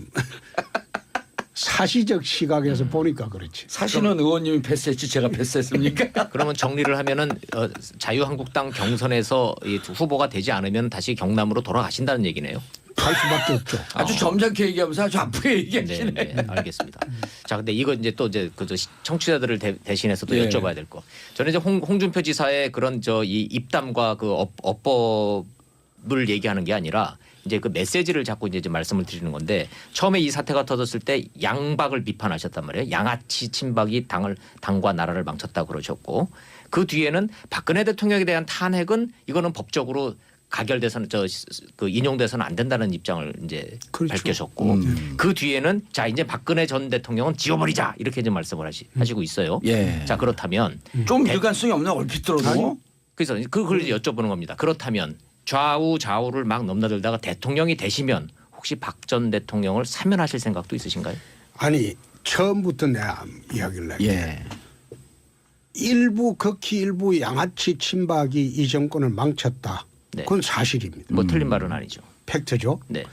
사시적 시각에서 보니까 그렇지. 사실은 의원님이 패스했지 제가 패스했습니까? 그러면 정리를 하면은 자유한국당 경선에서 이 후보가 되지 않으면 다시 경남으로 돌아가신다는 얘기네요. 갈 수밖에 없죠. 아주 점잖게 얘기하면서 아주 아프게 네, 얘기하시네. 네, 알겠습니다. 자, 근데 이거 이제 또 이제 그 청취자들을 대신해서 또 예. 여쭤봐야 될 거. 저는 이제 홍준표 지사의 그런 이 입담과 그 어법을 얘기하는 게 아니라 이제 그 메시지를 자꾸 이제 말씀을 드리는 건데 처음에 이 사태가 터졌을 때 양박을 비판하셨단 말이에요. 양아치 친박이 당과 나라를 망쳤다 그러셨고 그 뒤에는 박근혜 대통령에 대한 탄핵은 이거는 법적으로 가결돼서는 그 인용돼서는 안 된다는 입장을 이제 그렇죠. 밝히셨고 그 뒤에는 자 이제 박근혜 전 대통령은 지워버리자 이렇게 이제 말씀을 하시고 있어요. 예. 자 그렇다면 좀 일관성이 없나 얼핏 들어도. 그래서 그걸 이제 여쭤보는 겁니다. 그렇다면 좌우를 막 넘나들다가 대통령이 되시면 혹시 박 전 대통령을 사면하실 생각도 있으신가요? 아니 처음부터 내가 이야기를 했게 예. 일부 극히 일부 양아치 친박이 이 정권을 망쳤다. 네. 그건 사실입니다. 뭐 틀린 말은 아니죠. 팩트죠. 네.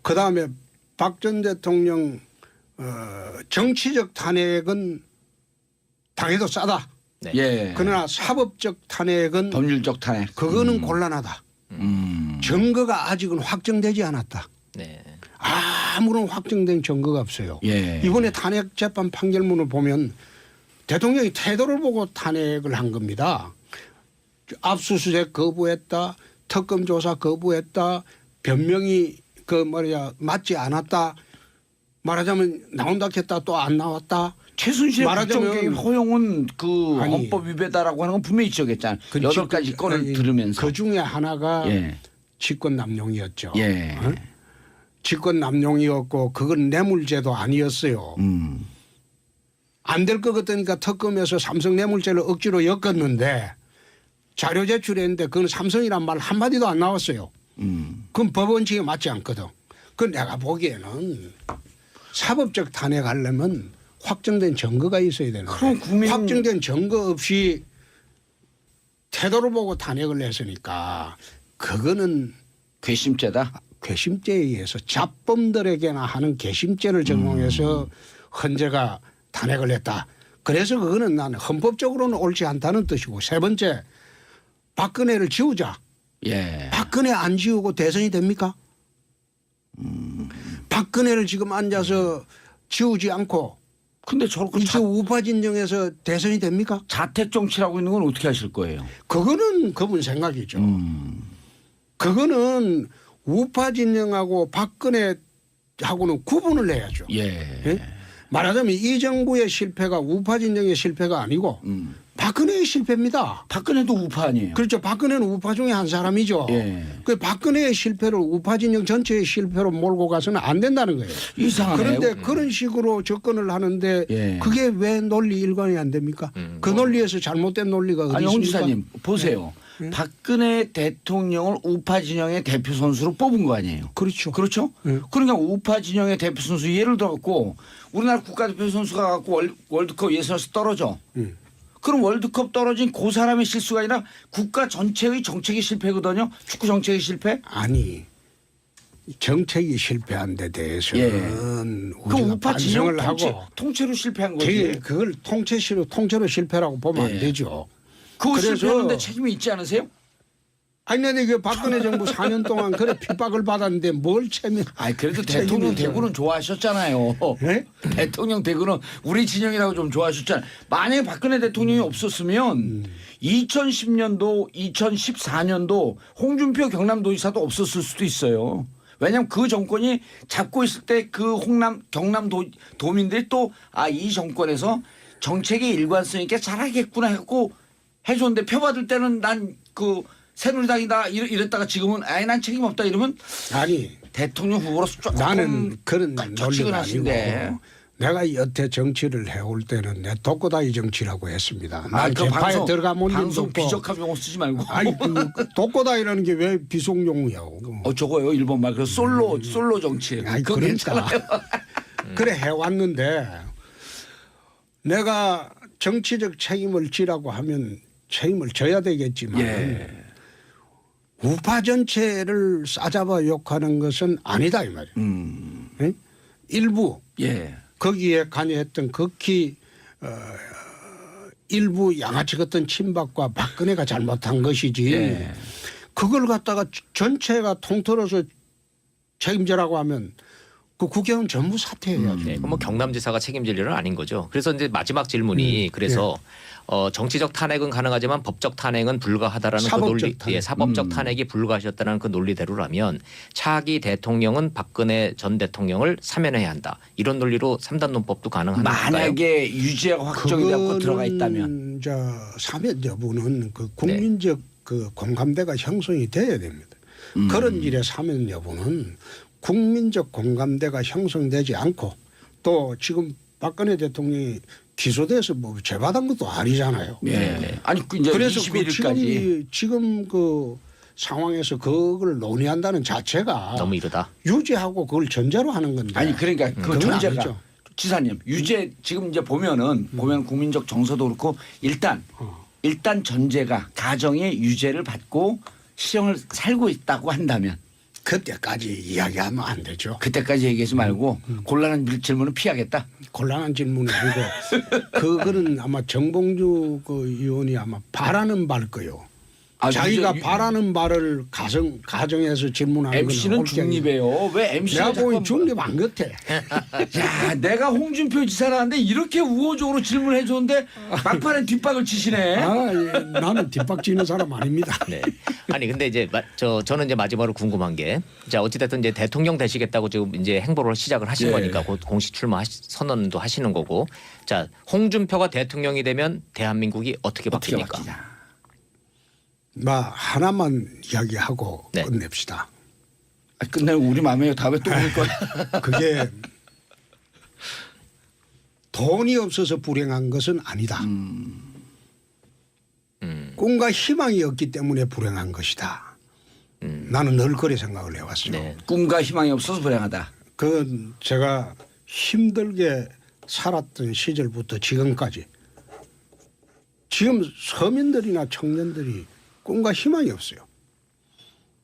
그다음에 박 전 대통령 정치적 탄핵은 당해도 싸다. 네. 예. 그러나 사법적 탄핵은 법률적 탄핵. 그거는 곤란하다. 증거가 아직은 확정되지 않았다. 네. 아무런 확정된 증거가 없어요. 예. 이번에 탄핵 재판 판결문을 보면 대통령이 태도를 보고 탄핵을 한 겁니다. 압수수색 거부했다. 특검 조사 거부했다. 변명이 맞지 않았다. 말하자면 나온다 했다 또 안 나왔다. 최순실의 말하자면- 국정개입 허용은 그 아니, 헌법 위배다라고 하는 건 분명히 지적했잖아요. 그 8가지 건을 아니, 들으면서. 그 중에 하나가 예. 직권 남용이었죠. 예. 어? 직권 남용이었고 그건 뇌물죄도 아니었어요. 안 될 것 같으니까 특검에서 삼성 뇌물죄를 억지로 엮었는데 자료 제출했는데 그건 삼성이란 말 한마디도 안 나왔어요. 그건 법 원칙에 맞지 않거든. 그 내가 보기에는 사법적 탄핵하려면 확정된 증거가 있어야 되는데 그럼 국민- 확정된 증거 없이 태도를 보고 탄핵을 했으니까 그거는 괘씸죄다. 괘씸죄에 의해서 잡범들에게나 하는 괘씸죄를 적용해서 헌재가 탄핵을 했다. 그래서 그거는 나는 헌법적으로는 옳지 않다는 뜻이고 세 번째 박근혜를 지우자. 예. 박근혜 안 지우고 대선이 됩니까? 박근혜를 지금 앉아서 지우지 않고 근데 저렇게 이제 우파 진영에서 대선이 됩니까? 자택 정치라고 있는 건 어떻게 하실 거예요? 그거는 그분 생각이죠. 그거는 우파 진영하고 박근혜하고는 구분을 해야죠. 예. 예? 말하자면 이 정부의 실패가 우파 진영의 실패가 아니고 박근혜의 실패입니다. 박근혜도 우파 아니에요? 그렇죠. 박근혜는 우파 중에 한 사람이죠. 예. 그 박근혜의 실패를 우파 진영 전체의 실패로 몰고 가서는 안 된다는 거예요. 이상하네요. 그런데 그런 식으로 접근을 하는데 예. 그게 왜 논리 일관이 안 됩니까? 그 논리에서 잘못된 논리가 어디 아니 홍 있습니까? 지사님 보세요. 박근혜 대통령을 우파 진영의 대표 선수로 뽑은 거 아니에요? 그렇죠. 그렇죠? 그러니까 우파 진영의 대표 선수 예를 들어갖고 우리나라 국가대표 선수가 갖고 월드컵 예선에서 떨어져. 그럼 월드컵 떨어진 그 사람의 실수가 아니라 국가 전체의 정책이 실패거든요. 축구 정책의 실패. 아니 정책이 실패한 데 대해서는 그 우리가 우파 진영 반성을 하고 통째로 실패한 거지. 그걸 통째로 실패라고 보면 안 되죠. 그거 그래서- 실패하는데 책임이 있지 않으세요? 아니 근데 그 박근혜 정부 4년 동안 그래 핍박을 받았는데 뭘 책임? 아니 그래도 대통령 대구는 좋아하셨잖아요. 네? 대통령 대구는 우리 진영이라고 좀 좋아하셨잖아요. 만약에 박근혜 대통령이 없었으면 2010년도, 2014년도 홍준표 경남도지사도 없었을 수도 있어요. 왜냐하면 그 정권이 잡고 있을 때 그 경남 도민들이 또 이 정권에서 정책의 일관성 있게 잘하겠구나 했고 해줬는데 표받을 때는 난 그 새누리당이다 이랬다가 지금은 난 책임 없다 이러면 아니 대통령 후보로서 조금 나는 그런 논리가 아니고 처치근하신데. 내가 여태 정치를 해올 때는 내 독고다이 정치라고 했습니다. 난 그 개파에 들어가면 방송 비적합 용어 쓰지 말고. 아니 그 독고다이라는 게 왜 비속용어요? 저거요 일본 말. 그 솔로 정치. 아니 그거 그러니까 괜찮아요. 그래 해왔는데 내가 정치적 책임을 지라고 하면 책임을 져야 되겠지만 예. 우파 전체를 싸잡아 욕하는 것은 아니다 이 말이에요. 예? 일부 예. 거기에 관여했던 극히 일부 양아치 같은 친박과 박근혜가 잘못한 것이지 예. 그걸 갖다가 전체가 통틀어서 책임져라고 하면 그 국회의원 전부 사퇴해야죠. 네, 그럼 뭐 경남지사가 책임질 일은 아닌 거죠. 그래서 이제 마지막 질문이 그래서 정치적 탄핵은 가능하지만 법적 탄핵은 불가하다라는 그 사법적 논리, 탄핵. 예, 사법적 탄핵이 불가하셨다는 그 논리대로라면 차기 대통령은 박근혜 전 대통령을 사면해야 한다. 이런 논리로 3단 논법도 가능한가요? 만약에 유죄가 확정이 되고 들어가 있다면. 사면 여부는 그 국민적 그 공감대가 형성이 돼야 됩니다. 그런 일에 사면 여부는 국민적 공감대가 형성되지 않고 또 지금 박근혜 대통령이 기소돼서 뭐 죄받은 것도 아니잖아요. 예. 아니 그 이제 그래서 21일까지. 지금 그 상황에서 그걸 논의한다는 자체가 너무 이르다. 유죄하고 그걸 전제로 하는 건데. 아니 그러니까 그 그건 전제가 아니죠. 지사님 유죄 지금 이제 보면 국민적 정서도 그렇고 일단 전제가 가정의 유죄를 받고 실형을 살고 있다고 한다면 그때까지 이야기하면 안 되죠. 그때까지 얘기하지 말고 곤란한 질문은 피하겠다. 곤란한 질문이 아니고 그거는 아마 정봉주 그 의원이 아마 바라는 바일 거요. 자기가 바라는 바를 가정에서 질문하는 MC는 건 중립이에요. 왜 MC가 내가 보기 중립 안 같아. 야, 내가 홍준표 지사라는데 이렇게 우호적으로 질문해 줬는데 막판에 뒷박을 치시네. 나는 뒷박지는 사람 아닙니다. 네. 아니 근데 이제 저는 이제 마지막으로 궁금한 게 자 어찌됐든 이제 대통령 되시겠다고 지금 이제 행보를 시작을 하신 예. 거니까 곧 공식 출마 선언도 하시는 거고 자 홍준표가 대통령이 되면 대한민국이 어떻게 어떻게 바뀝니까? 바뀌냐. 하나만 이야기하고 네. 끝냅시다. 끝내면 우리 마음에 다음에 또 올 거야. 그게 돈이 없어서 불행한 것은 아니다. 꿈과 희망이 없기 때문에 불행한 것이다. 나는 늘 그래 생각을 해왔어요. 네. 꿈과 희망이 없어서 불행하다. 그건 제가 힘들게 살았던 시절부터 지금까지 지금 서민들이나 청년들이 꿈과 희망이 없어요.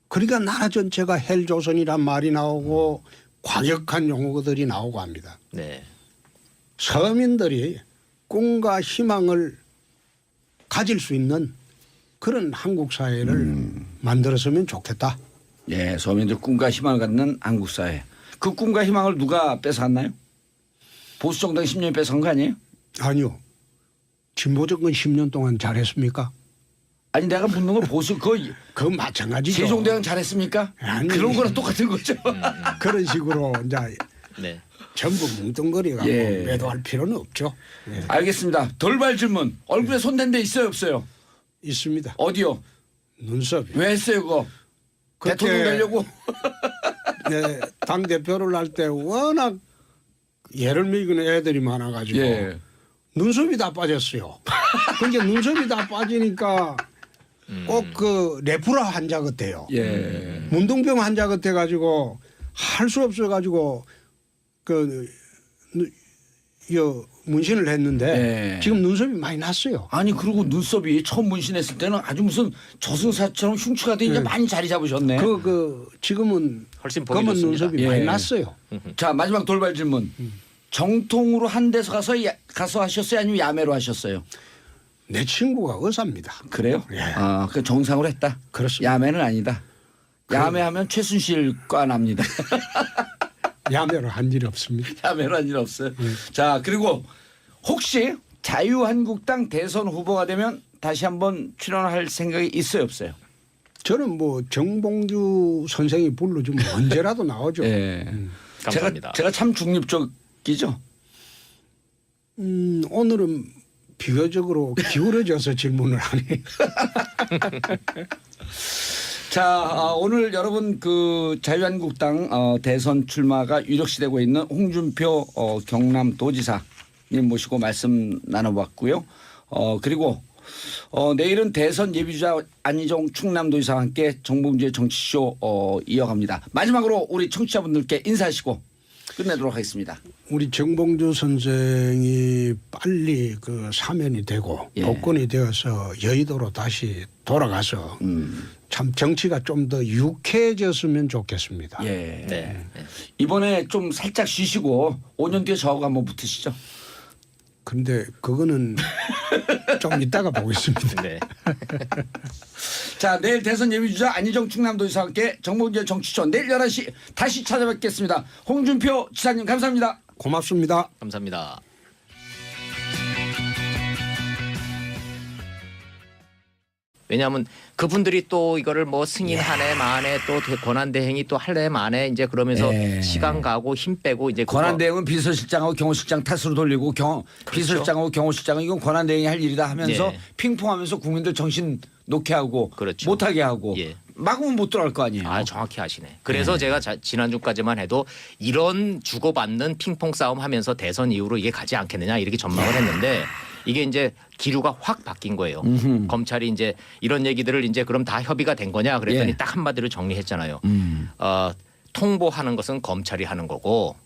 그러니까 나라 전체가 헬조선이란 말이 나오고 과격한 용어들이 나오고 합니다. 네. 서민들이 꿈과 희망을 가질 수 있는 그런 한국 사회를 만들었으면 좋겠다. 예, 서민들 꿈과 희망을 갖는 한국 사회. 그 꿈과 희망을 누가 뺏어갔나요? 보수 정당이 10년 뺏어간 거 아니에요? 아니요. 진보 정권 10년 동안 잘했습니까? 아니 내가 묻는 건 보수 그건 마찬가지죠. 세종대왕 잘했습니까? 아니. 그런 거랑 똑같은 거죠. 그런 식으로 이제 네. 전부 뭉뚱거리가 예. 매도할 필요는 없죠. 예. 알겠습니다. 돌발 질문. 얼굴에 손댄 데 있어요 없어요? 있습니다. 어디요? 눈썹이. 왜 했어요 그거? 그때 대통령 되려고? 네, 당 대표를 할 때 워낙 예를 먹이는 애들이 많아가지고 예. 눈썹이 다 빠졌어요. 그러니까 눈썹이 다 빠지니까 꼭 그 레프라 환자 같아요. 예. 문둥병 환자 같아 가지고 할 수 없어 가지고 문신을 했는데 예. 지금 눈썹이 많이 났어요. 아니 그리고 눈썹이 처음 문신했을 때는 아주 무슨 저승사처럼 흉추가 돼 이제 많이 자리 잡으셨네. 지금은 훨씬 보기 검은 좋습니다. 눈썹이 예. 많이 났어요. 자 마지막 돌발 질문. 정통으로 한 데서 가서 하셨어요 아니면 야매로 하셨어요? 내 친구가 의사입니다. 그래요? 예. 아, 그 정상으로 했다. 그렇습니다. 야매는 아니다. 야매하면 최순실과 납니다. 야매를 한 일이 없습니다. 야매로 한 일 없어요. 자 그리고 혹시 자유한국당 대선 후보가 되면 다시 한번 출연할 생각이 있어요 없어요? 저는 뭐 정봉주 선생이 불러주면 언제라도 나오죠. 예. 감사합니다. 제가 참 중립적이죠. 오늘은 비교적으로 기울어져서 질문을 하네. 자 오늘 여러분 그 자유한국당 대선 출마가 유력시되고 있는 홍준표 경남도지사님 모시고 말씀 나눠봤고요. 그리고 내일은 대선 예비주자 안희정 충남도지사와 함께 정봉주의 정치쇼 이어갑니다. 마지막으로 우리 청취자분들께 인사하시고 끝내도록 하겠습니다. 우리 정봉주 선생이 빨리 그 사면이 되고 예. 복권이 되어서 여의도로 다시 돌아가서 참 정치가 좀 더 유쾌해졌으면 좋겠습니다. 예. 네. 이번에 좀 살짝 쉬시고 5년 뒤에 저하고 한번 붙으시죠. 근데 그거는 좀 이따가 보겠습니다. 네. 자 내일 대선 예비주자 안희정 충남도지사와 함께 정봉주의 정치쇼 내일 11시 다시 찾아뵙겠습니다. 홍준표 지사님 감사합니다. 고맙습니다. 감사합니다. 왜냐하면 그분들이 또 이거를 뭐 승인 한 해 만에 또 권한대행이 또 할 해 만에 이제 그러면서 예. 시간 가고 힘 빼고 이제 권한대행은 비서실장하고 경호실장 탓으로 돌리고 비서실장하고 경호실장은 이건 권한대행이 할 일이다 하면서 예. 핑퐁하면서 국민들 정신 놓게 하고 그렇죠. 못하게 하고 예. 막으면 못 들어갈 거 아니에요. 아 정확히 아시네. 그래서 제가 지난주까지만 해도 이런 주고받는 핑퐁 싸움 하면서 대선 이후로 이게 가지 않겠느냐 이렇게 전망을 했는데 이게 이제 기류가 확 바뀐 거예요. 검찰이 이제 이런 얘기들을 이제 그럼 다 협의가 된 거냐 그랬더니 예. 딱 한마디로 정리했잖아요. 통보하는 것은 검찰이 하는 거고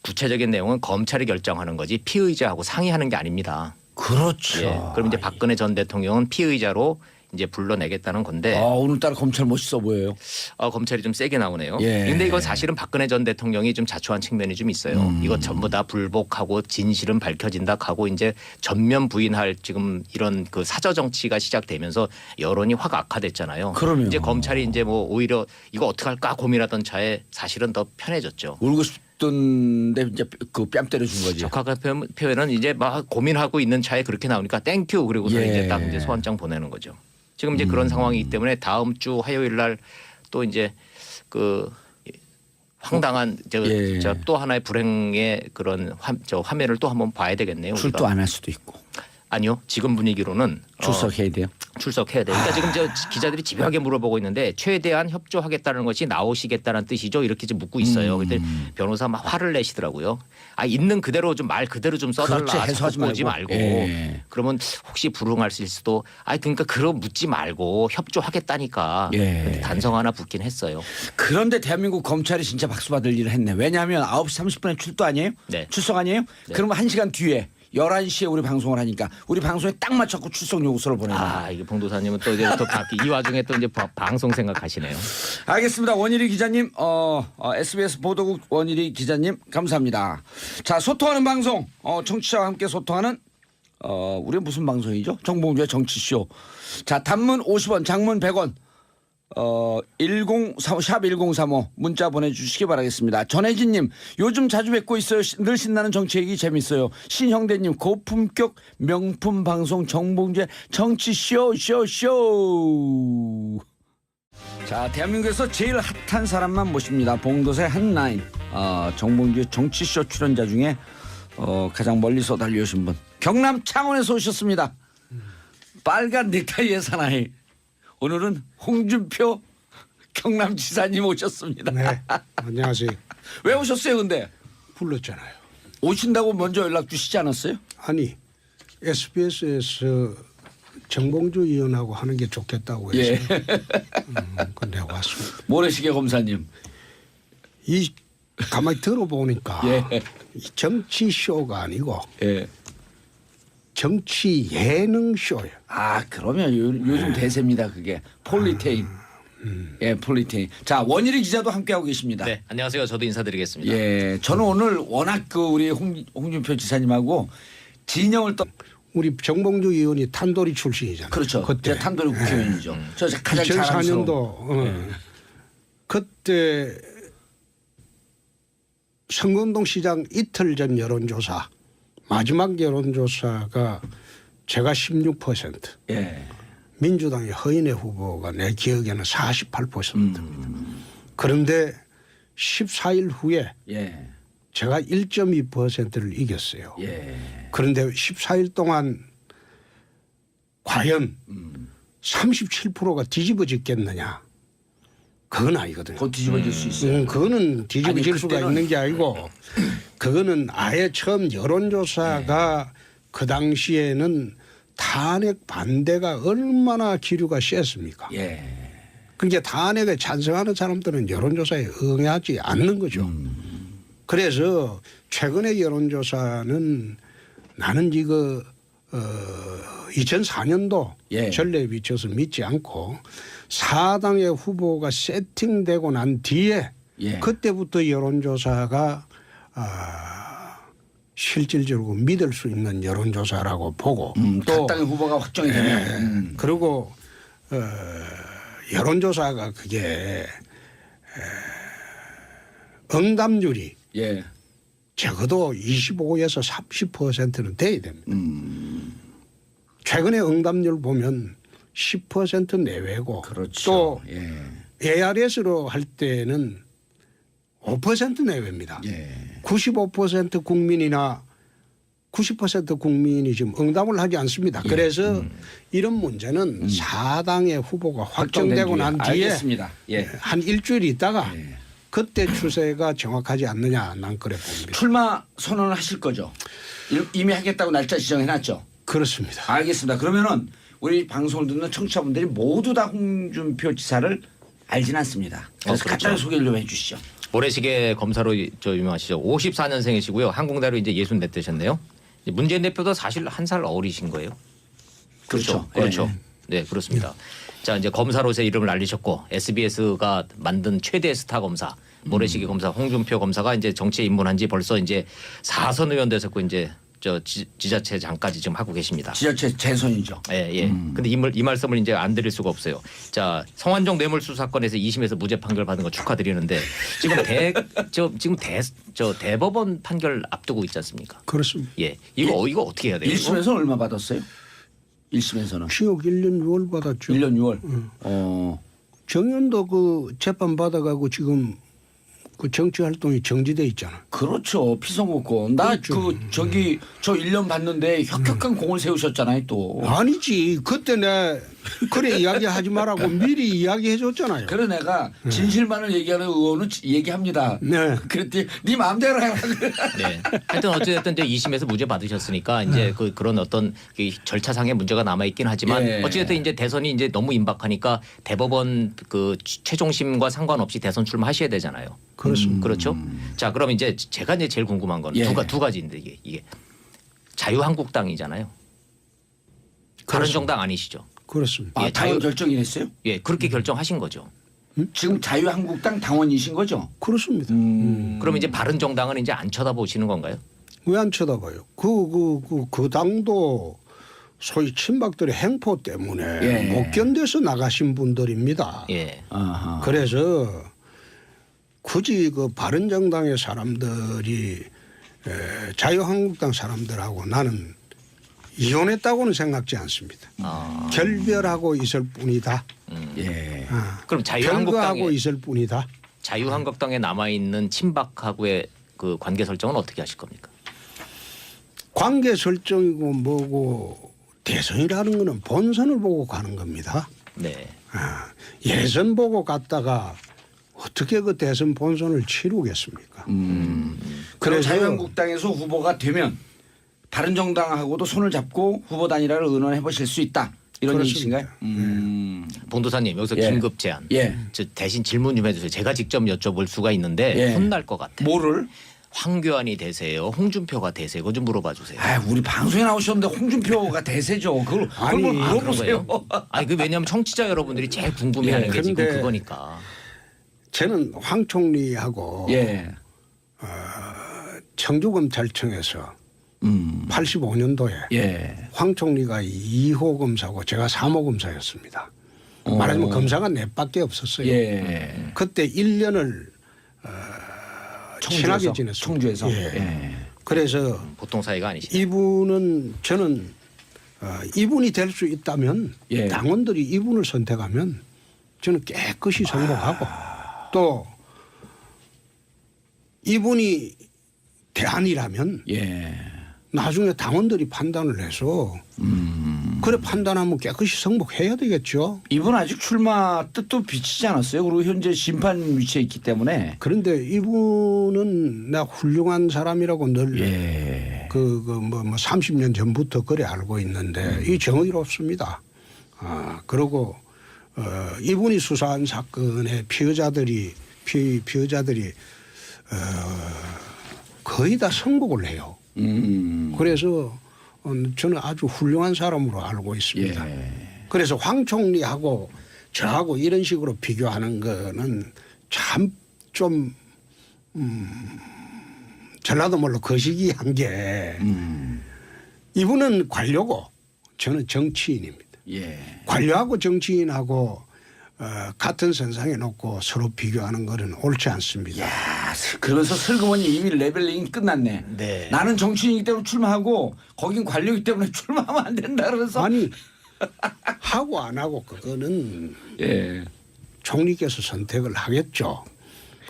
구체적인 내용은 검찰이 결정하는 거지 피의자하고 상의하는 게 아닙니다. 그렇죠. 예. 그럼 이제 박근혜 전 대통령은 피의자로 이제 불러내겠다는 건데 오늘따라 검찰 멋있어 보여요. 검찰이 좀 세게 나오네요. 예. 근데 이건 사실은 박근혜 전 대통령이 좀 자초한 측면이 좀 있어요. 이거 전부 다 불복하고 진실은 밝혀진다 하고 이제 전면 부인할 지금 이런 그 사저 정치가 시작되면서 여론이 확 악화됐잖아요. 그럼요. 이제 검찰이 이제 뭐 오히려 이거 어떻게 할까 고민하던 차에 사실은 더 편해졌죠. 울고 싶던데 이제 그 뺨 때려준 거지. 적합한 표현은 이제 막 고민하고 있는 차에 그렇게 나오니까 땡큐 그리고서 예. 이제 딱 이제 소환장 보내는 거죠. 지금 이제 그런 상황이기 때문에 다음 주 화요일 날 또 이제 그 황당한 예. 저 또 하나의 불행의 그런 화면을 또 한번 봐야 되겠네요. 출도 우리가. 안 할 수도 있고 아니요. 지금 분위기로는 출석해야 돼요. 출석해야 돼요. 그러니까 지금 저 기자들이 집요하게 물어보고 있는데 최대한 협조하겠다는 것이 나오시겠다는 뜻이죠. 이렇게 지금 묻고 있어요. 그때 변호사 막 화를 내시더라고요. 있는 그대로 좀 말 그대로 좀 써달라. 그렇지, 해소하지 보지 말고. 예. 그러면 그러면 혹시 불응할 수도. 그러니까 그런 묻지 말고 협조하겠다니까. 예. 근데 단성 하나 붙긴 했어요. 그런데 대한민국 검찰이 진짜 박수 받을 일을 했네. 왜냐하면 9시 30분에 출도 아니에요? 네. 출석 아니에요? 그러면 1시간 뒤에 11시에 우리 방송을 하니까 우리 방송에 딱 맞춰서 출석 요구서를 보내요. 아, 이게 봉도사님은 또 이제 또 이 와중에 또 이제 방송 생각하시네요. 알겠습니다. 원일이 기자님, SBS 보도국 원일이 기자님 감사합니다. 자, 소통하는 방송, 청취자와 함께 소통하는 우리 무슨 방송이죠? 정봉주의 정치쇼. 자, 단문 50원, 장문 100원. 샵 1035 문자 보내주시기 바라겠습니다. 전혜진님, 요즘 자주 뵙고 있어요. 늘 신나는 정치 얘기 재밌어요. 신형대님, 고품격 명품 방송 정봉주의 정치쇼 쇼. 자, 대한민국에서 제일 핫한 사람만 모십니다. 봉도사의 핫라인. 정봉주의 정치쇼 출연자 중에 가장 멀리서 달려오신 분, 경남 창원에서 오셨습니다. 빨간 넥타이의 사나이. 오늘은 홍준표 경남지사님 오셨습니다. 네, 안녕하세요. 왜 오셨어요, 근데? 불렀잖아요. 오신다고 먼저 연락 주시지 않았어요? 아니, SBS에서 정봉주 의원하고 하는 게 좋겠다고 해서 예. 근데 왔습니다. 모래시계 검사님. 이 가만히 들어보니까 예. 이 정치 쇼가 아니고 예. 정치 예능 쇼예요. 그러면 요즘 대세입니다, 그게. 폴리테인. 예, 폴리테인. 자, 원일이 기자도 함께하고 계십니다. 네, 안녕하세요. 저도 인사드리겠습니다. 예. 저는 오늘 워낙 우리 홍준표 지사님하고 진영을 우리 정봉주 의원이 탄도리 출신이잖아요. 그렇죠. 그때 제가 탄도리 국회의원이죠. 저 가장 자랑스러운. 2004년도 그때 성건동 시장 이틀 전 여론조사, 마지막 여론조사가 제가 16%, 예. 민주당의 허인혜 후보가 내 기억에는 48%입니다. 그런데 14일 후에 예. 제가 1.2%를 이겼어요. 예. 그런데 14일 동안 과연 37%가 뒤집어졌겠느냐? 그건 아니거든요. 곧 뒤집어질 수 있어요. 그거는 뒤집어질 아니, 수가 그때는- 있는 게 아니고 그거는 아예 처음 여론조사가 그 당시에는 탄핵 반대가 얼마나 기류가 셌습니까? 예. 그러니까 탄핵에 찬성하는 사람들은 여론조사에 응하지 않는 거죠. 그래서 최근의 여론조사는 나는 이거 2004년도 예. 전례에 비춰서 믿지 않고 사당의 후보가 세팅되고 난 뒤에 예. 그때부터 여론조사가 실질적으로 믿을 수 있는 여론조사라고 보고 각 당의 후보가 확정이 되면 그리고 여론조사가 그게 응답률이 예. 적어도 25에서 30%는 돼야 됩니다. 최근에 응답률 보면 10% 내외고 그렇죠. 또 예. ARS로 할 때는 5% 내외입니다. 예. 95% 국민이나 90% 국민이 지금 응답을 하지 않습니다. 그래서 이런 문제는 사당의 후보가 확정되고 난 뒤에 알겠습니다. 예. 한 일주일 있다가 그때 추세가 정확하지 않느냐 난 그래 봅니다. 출마 선언을 하실 거죠? 이미 하겠다고 날짜 지정해놨죠? 그렇습니다. 알겠습니다. 그러면은 우리 방송을 듣는 청취자분들이 모두 다 홍준표 지사를 알지는 않습니다. 그래서 그렇죠. 간단히 소개를 좀 해주시죠. 모래시계 검사로 저 유명하시죠. 54년생이시고요. 한국나이로 이제 64 되셨네요. 문재인 대표도 사실 한 살 어리신 거예요. 그렇죠. 그렇죠. 네, 그렇습니다. 자, 이제 검사로서의 이름을 알리셨고 SBS가 만든 최대 스타 검사 모래시계 검사 홍준표 검사가 이제 정치에 입문한 지 벌써 이제 4선 의원 되셨고 이제 저 지자체장까지 지금 하고 계십니다. 지자체 재선이죠. 예, 예. 근데 이 말씀을 이제 안 드릴 수가 없어요. 자, 성완종 뇌물수수 사건에서 2심에서 무죄 판결 받은 거 축하드리는데 지금 대법원 판결 앞두고 있지 않습니까? 그렇습니다. 예. 이거 어떻게 해야 돼요? 1심에서 얼마 받았어요? 1심에서는 징역 1년 6월 받았죠. 1년 6월. 정연도 그 재판 받아가고 지금 그 정치 활동이 정지돼 있잖아. 그렇죠. 피선거권. 나 그렇죠. 저 1년 봤는데 혁혁한 공을 세우셨잖아요, 또. 아니지. 그때 내 그래 이야기하지 말라고 미리 이야기해 줬잖아요. 그래 내가 진실만을 얘기하는 의원은 얘기합니다. 네. 그랬더니 네 마음대로 해라. 네. 하여튼 어찌됐든 이제 2심에서 무죄 받으셨으니까 이제 그런 어떤 절차상의 문제가 남아 있긴 하지만 예. 어찌됐든 이제 대선이 이제 너무 임박하니까 대법원 그 최종심과 상관없이 대선 출마하셔야 되잖아요. 그렇습니다. 그렇죠. 자, 그럼 이제 제가 이제 제일 궁금한 건 예. 두 가지인데 이게 자유한국당이잖아요. 바른정당 아니시죠? 그렇습니다. 아, 예, 당원 자유- 결정이 됐어요? 예, 그렇게 결정하신 거죠. 지금 자유한국당 당원이신 거죠? 그렇습니다. 그럼 이제 바른정당은 이제 안 쳐다보시는 건가요? 왜 안 쳐다봐요? 그 당도 소위 친박들의 행포 때문에 예. 못 견뎌서 나가신 분들입니다. 예. 아하. 그래서 굳이 그 바른정당의 사람들이 자유한국당 사람들하고 나는 이혼했다고는 생각지 않습니다. 아, 결별하고 있을 뿐이다. 예. 그럼 별거하고 있을 뿐이다. 자유한국당에 남아 있는 친박하고의 그 관계 설정은 어떻게 하실 겁니까? 관계 설정이고 뭐고 대선이라는 거는 본선을 보고 가는 겁니다. 네. 예선 보고 갔다가 어떻게 그 대선 본선을 치르겠습니까? 그럼 그래서 자유한국당에서 후보가 되면 바른정당하고도 손을 잡고 후보 단일화를 의논해 보실 수 있다. 이런 그렇습니다. 얘기신가요? 봉도사님 여기서 예. 긴급 제안. 예. 저 대신 질문 좀 해주세요. 제가 직접 여쭤볼 수가 있는데 예. 혼날 것 같아요. 뭐를? 황교안이 되세요? 홍준표가 되세요? 그거 좀 물어봐 주세요. 아, 우리 방송에 나오셨는데 홍준표가 대세죠. 그걸 아니, 뭘 아, 물어보세요. 그런 거예요? 아니 그 왜냐하면 청취자 여러분들이 제일 궁금해하는 예, 게 지금 그런데 그거니까. 저는 황 총리하고 예. 청주검찰청에서 85년도에 예. 황 총리가 2호 검사고 제가 3호 검사였습니다. 말하자면 검사가 넷밖에 없었어요. 예. 그때 1년을 친하게 지냈습니다. 청주에서. 예. 예. 그래서 보통 사이가 아니시죠. 이분은 저는 이분이 될 수 있다면 예. 당원들이 이분을 선택하면 저는 깨끗이 승복하고 또 이분이 대안이라면 예. 나중에 당원들이 판단을 해서 그래 판단하면 깨끗이 승복해야 되겠죠. 이분 아직 출마 뜻도 비치지 않았어요. 그리고 현재 심판 위치에 있기 때문에. 그런데 이분은 나 훌륭한 사람이라고 늘 예. 뭐 30년 전부터 그래 알고 있는데 이 정의롭습니다. 그리고 이분이 수사한 사건의 피의자들이 거의 다 선고를 해요. 그래서 저는 아주 훌륭한 사람으로 알고 있습니다. 예. 그래서 황 총리하고 저하고 이런 식으로 비교하는 거는 참 좀 전라도 말로 거시기한 게 이분은 관료고 저는 정치인입니다. 예. 관료하고 정치인하고 같은 선상에 놓고 서로 비교하는 것은 옳지 않습니다. 그러면서 슬그머니 이미 레벨링이 끝났네. 네. 나는 정치인이기 때문에 출마하고 거긴 관료이기 때문에 출마하면 안 된다 그래서. 아니 하고 안 하고 그거는 예. 총리께서 선택을 하겠죠.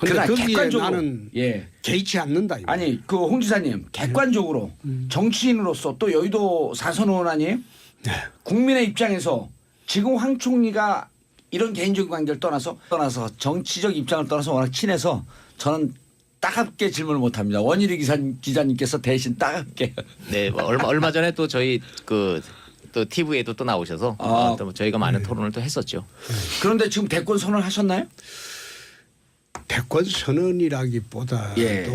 그런데 그러나 거기에 객관적으로 나는 예. 개의치 않는다. 이거. 아니 그 홍 지사님 객관적으로 정치인으로서 또 여의도 4선 의원 아니에요? 네. 국민의 입장에서 지금 황 총리가 이런 개인적인 관계를 떠나서 정치적 입장을 떠나서 워낙 친해서 저는 따갑게 질문을 못합니다. 원일이 기자님께서 대신 따갑게. 네, 얼마 전에 또 저희 또 TV에도 또 나오셔서 또 저희가 많은 토론을 또 했었죠. 그런데 지금 대권 선언하셨나요? 대권 선언이라기보다도 예.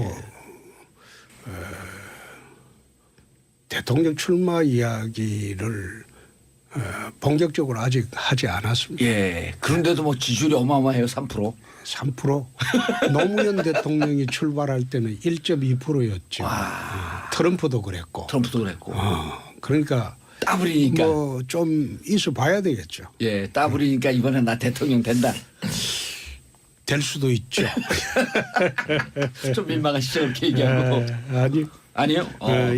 대통령 출마 이야기를 본격적으로 아직 하지 않았습니다. 예. 그런데도 뭐 지지율이 어마어마해요. 3%. 3%. 노무현 대통령이 출발할 때는 1.2%였죠. 트럼프도 그랬고. 트럼프도 그랬고. 그러니까 따블이니까. 뭐 좀 있어 봐야 되겠죠. 예. 따블이니까 이번에 나 대통령 된다. 될 수도 있죠. 좀 민망하시죠. 그렇게 얘기하고. 아니 아니요.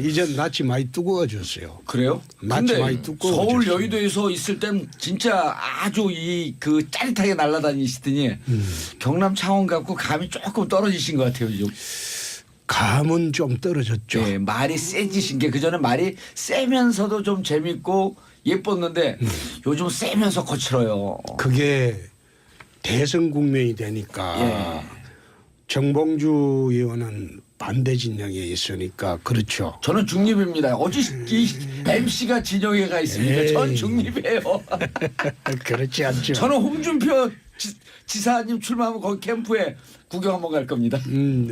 이젠 낯이 많이 뜨거워졌어요. 그래요? 낯이 근데 많이 두꺼워졌어요. 서울 여의도에서 있을 땐 진짜 아주 그 짜릿하게 날아다니시더니 경남 창원 갖고 감이 조금 떨어지신 것 같아요. 요즘. 감은 좀 떨어졌죠. 예, 말이 세지신 게 그전에 말이 세면서도 좀 재밌고 예뻤는데 요즘 세면서 거칠어요. 그게 대선 국면이 되니까 예. 정봉주 의원은 반대 진영에 있으니까 그렇죠. 저는 중립입니다. 어찌 이 MC가 진영에 가 있습니까? 전 중립이에요. 그렇지 않죠. 저는 홍준표 지사님 출마하면 거기 캠프에 구경 한번 갈 겁니다.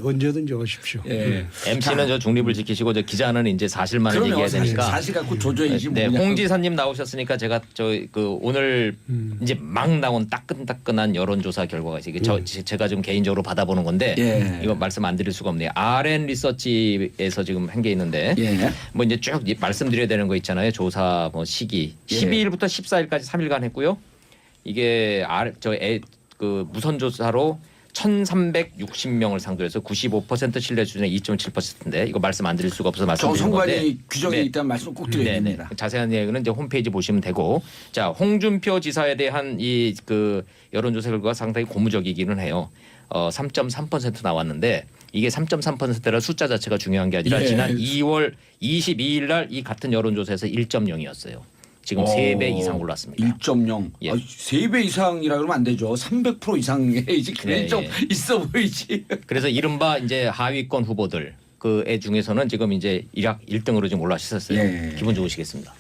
언제든지 오십시오. 예. MC는 저 중립을 지키시고 저 기자는 이제 사실만을 그러면 얘기해야 되니까. 사실 갖고 조조이지 네, 뭐냐. 홍 지사님 나오셨으니까 제가 저 그 오늘 이제 막 나온 따끈따끈한 여론조사 결과가 있어요. 이게 제가 좀 개인적으로 받아보는 건데 예. 이거 말씀 안 드릴 수가 없네요. RN 리서치에서 지금 한 게 있는데 예. 뭐 이제 쭉 말씀드려야 되는 거 있잖아요. 조사 뭐 시기 예. 12일부터 14일까지 3일간 했고요. 이게 그 무선 조사로 1,360명을 상대로 해서 95% 신뢰 수준의 2.7%인데 이거 말씀 안 드릴 수가 없어서 말씀드린 건데. 정성관이 규정이 네. 있다는 말씀 꼭 드려야 네네. 됩니다. 자세한 내용은 이제 홈페이지 보시면 되고, 자 홍준표 지사에 대한 이 그 여론조사 결과가 상당히 고무적이기는 해요. 3.3% 나왔는데 이게 3.3%라 숫자 자체가 중요한 게 아니라 예. 지난 2월 22일 날 이 같은 여론조사에서 1.0이었어요. 지금 3배 이상 올랐습니다. 1.0. 예. 3배 이상이라 그러면 안 되죠. 300% 이상이지. 그래 네, 좀 예. 있어 보이지. 그래서 이른바 이제 하위권 후보들 그 애 중에서는 지금 이제 일약 1등으로 지금 올라가셨어요. 예. 기분 좋으시겠습니다.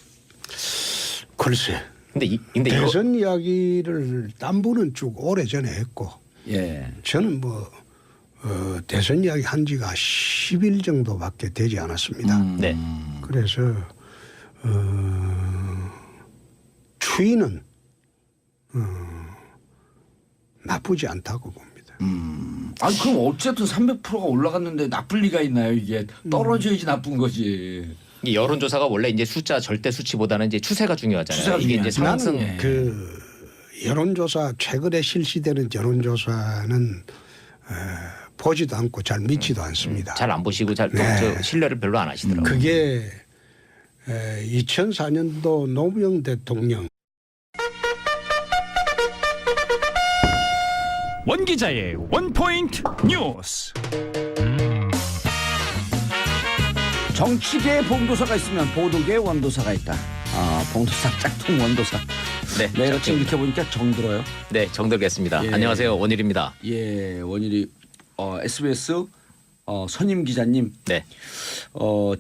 글쎄. 근데 이거 대선 이야기를 딴 분은 쭉 오래전에 했고 예. 저는 뭐 대선 이야기 한 지가 10일 정도밖에 되지 않았습니다. 네. 그래서 추이는 나쁘지 않다고 봅니다. 아니 그럼 어쨌든 300%가 올라갔는데 나쁠 리가 있나요? 이게 떨어져야지 나쁜 거지. 이 여론조사가 원래 이제 숫자 절대 수치보다는 이제 추세가 중요하잖아요. 추세가 이게 이제 중요하죠. 상승. 나는, 예. 그 여론조사 최근에 실시되는 여론조사는 보지도 않고 잘 믿지도 않습니다. 잘 안 보시고 잘 네. 저 신뢰를 별로 안 하시더라고요. 그게 2004년도 노무현 대통령 원 기자의 원포인트 뉴스. 정치계의 봉도사가 있으면 보도계의 원도사가 있다. 봉도사 짝퉁 원도사. 네, 네, 이렇게 이렇게 보니까 정들어요. 네, 정들겠습니다. 예. 안녕하세요, 원일입니다. 예, 원일이 SBS 선임 기자님. 네,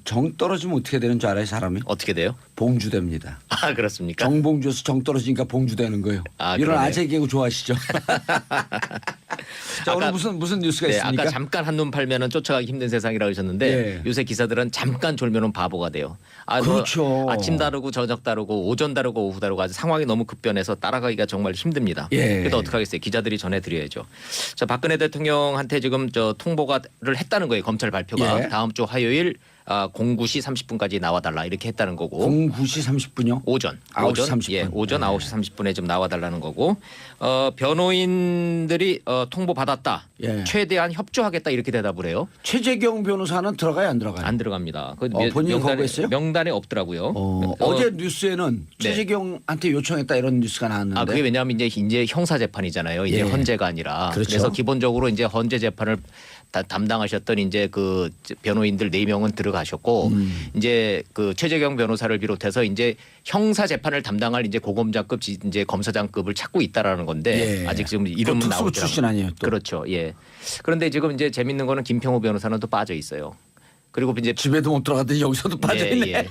정 떨어지면 어떻게 되는 줄 알아요, 사람이? 어떻게 돼요? 봉주됩니다. 아 그렇습니까? 정봉주에서 정 떨어지니까 봉주되는 거예요. 아, 이런 그러네요. 아재 개그 좋아하시죠? 자, 오늘 아까- 무슨 뉴스가 네, 있습니까? 아까 잠깐 한눈 팔면은 쫓아가기 힘든 세상이라 그러셨는데 예. 요새 기사들은 잠깐 졸면은 바보가 돼요. 그렇죠. 아침 다르고 저녁 다르고 오전 다르고 오후 다르고 아주 상황이 너무 급변해서 따라가기가 정말 힘듭니다. 예. 그래도 어떡하겠어요. 기자들이 전해드려야죠. 자, 박근혜 대통령한테 지금 저 통보를 했다는 거예요. 검찰 발표가 예. 다음 주 화요일 09시 30분까지 나와달라 이렇게 했다는 거고. 09시 30분요? 오전 9시 30분. 예, 오전 9시 30분에 좀 나와달라는 거고 변호인들이 통보 받았다. 예. 최대한 협조하겠다 이렇게 대답을 해요. 최재경 변호사는 들어가요, 안 들어가요? 안 들어갑니다. 그 본인이 거부했어요? 명단에 없더라고요. 어제 뉴스에는 네. 최재경한테 요청했다 이런 뉴스가 나왔는데. 아 그게 왜냐하면 이제 형사 재판이잖아요. 이제 예. 헌재가 아니라. 그렇죠. 그래서 기본적으로 이제 헌재 재판을 담당하셨던 이제 그 변호인들 4명은 들어가셨고 이제 그 최재경 변호사를 비롯해서 이제 형사 재판을 담당할 이제 고검장급 이제 검사장급을 찾고 있다라는 건데 예. 아직 지금 또 이름은 특수부 나오더라고요. 출신 아니에요, 또. 그렇죠. 예. 그런데 지금 이제 재밌는 거는 김평호 변호사는 또 빠져 있어요. 그리고 이제 집에도 못 들어갔더니 여기서도 빠져있네. 예, 예.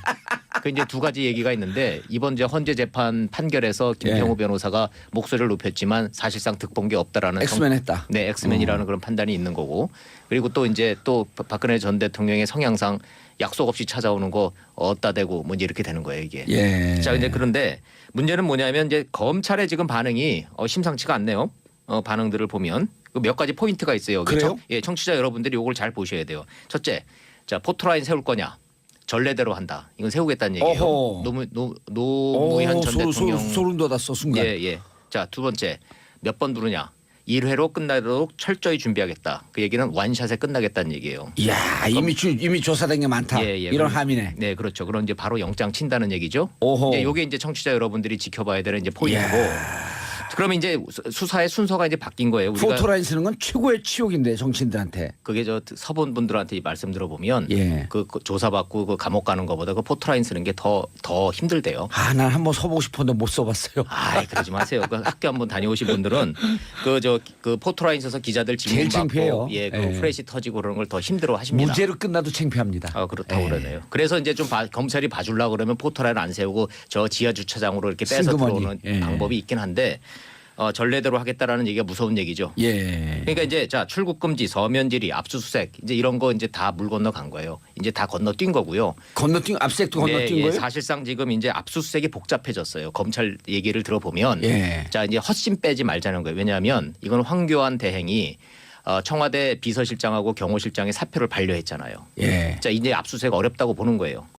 그 이제 두 가지 얘기가 있는데 이번 이제 헌재 재판 판결에서 김평호 예. 변호사가 목소리를 높였지만 사실상 득본 게 없다라는 엑스맨 했다. 네, 엑스맨이라는 그런 판단이 있는 거고 그리고 또 이제 또 박근혜 전 대통령의 성향상 약속 없이 찾아오는 거 어따 대고 뭐 이제 이렇게 되는 거예요 이게. 예. 자, 이제 그런데 문제는 뭐냐면 이제 검찰의 지금 반응이 심상치가 않네요. 반응들을 보면 그 몇 가지 포인트가 있어요. 여기 그래요? 예, 청취자 여러분들이 이걸 잘 보셔야 돼요. 첫째, 자 포토라인 세울 거냐? 전례대로 한다. 이건 세우겠다는 얘기예요. 어허. 노무현 전 대통령. 소름 돋았어 순간. 예, 예. 자, 두 번째, 몇 번 부르냐? 1회로 끝나도록 철저히 준비하겠다. 그 얘기는 완샷에 끝나겠다는 얘기예요. 이야 이미 조사된 게 많다. 예, 예. 이런 그럼- 함이네. 네, 그렇죠. 그럼 이제 바로 영장 친다는 얘기죠. 오호. 이제 요게 이제 청취자 여러분들이 지켜봐야 되는 이제 포인트고. 그러면 이제 수사의 순서가 이제 바뀐 거예요. 우리가 포토라인 쓰는 건 최고의 치욕인데 정치인들한테. 그게 저 서본 분들한테 말씀 들어보면 예. 그 조사받고 그 감옥 가는 것보다 그 포토라인 쓰는 게 더 힘들대요. 난 한번 서보고 싶었는데 못 써봤어요. 아이 그러지 마세요. 그 학교 한번 다녀오신 분들은 그 포토라인 써서 기자들 제일 질문 창피해요. 받고 예, 그 예. 프레시 터지고 그런 걸 더 힘들어 하십니다. 무죄로 끝나도 창피합니다. 그렇다고 예. 그러네요. 그래서 이제 좀 검찰이 봐주려고 그러면 포토라인 안 세우고 저 지하 주차장으로 이렇게 빼서 슬그머니. 들어오는 예. 방법이 있긴 한데 전례대로 하겠다라는 얘기가 무서운 얘기죠. 예. 그러니까 이제 자 출국 금지, 서면 질의, 압수수색 이제 이런 거 이제 다 물 건너간 거예요. 이제 다 건너뛴 거고요. 건너뛴 압색도 건너뛴 예, 거예요? 사실상 지금 이제 압수수색이 복잡해졌어요. 검찰 얘기를 들어보면 예. 자 이제 헛심 빼지 말자는 거예요. 왜냐하면 이건 황교안 대행이 청와대 비서실장하고 경호실장의 사표를 반려했잖아요. 예. 자 이제 압수수색 어렵다고 보는 거예요.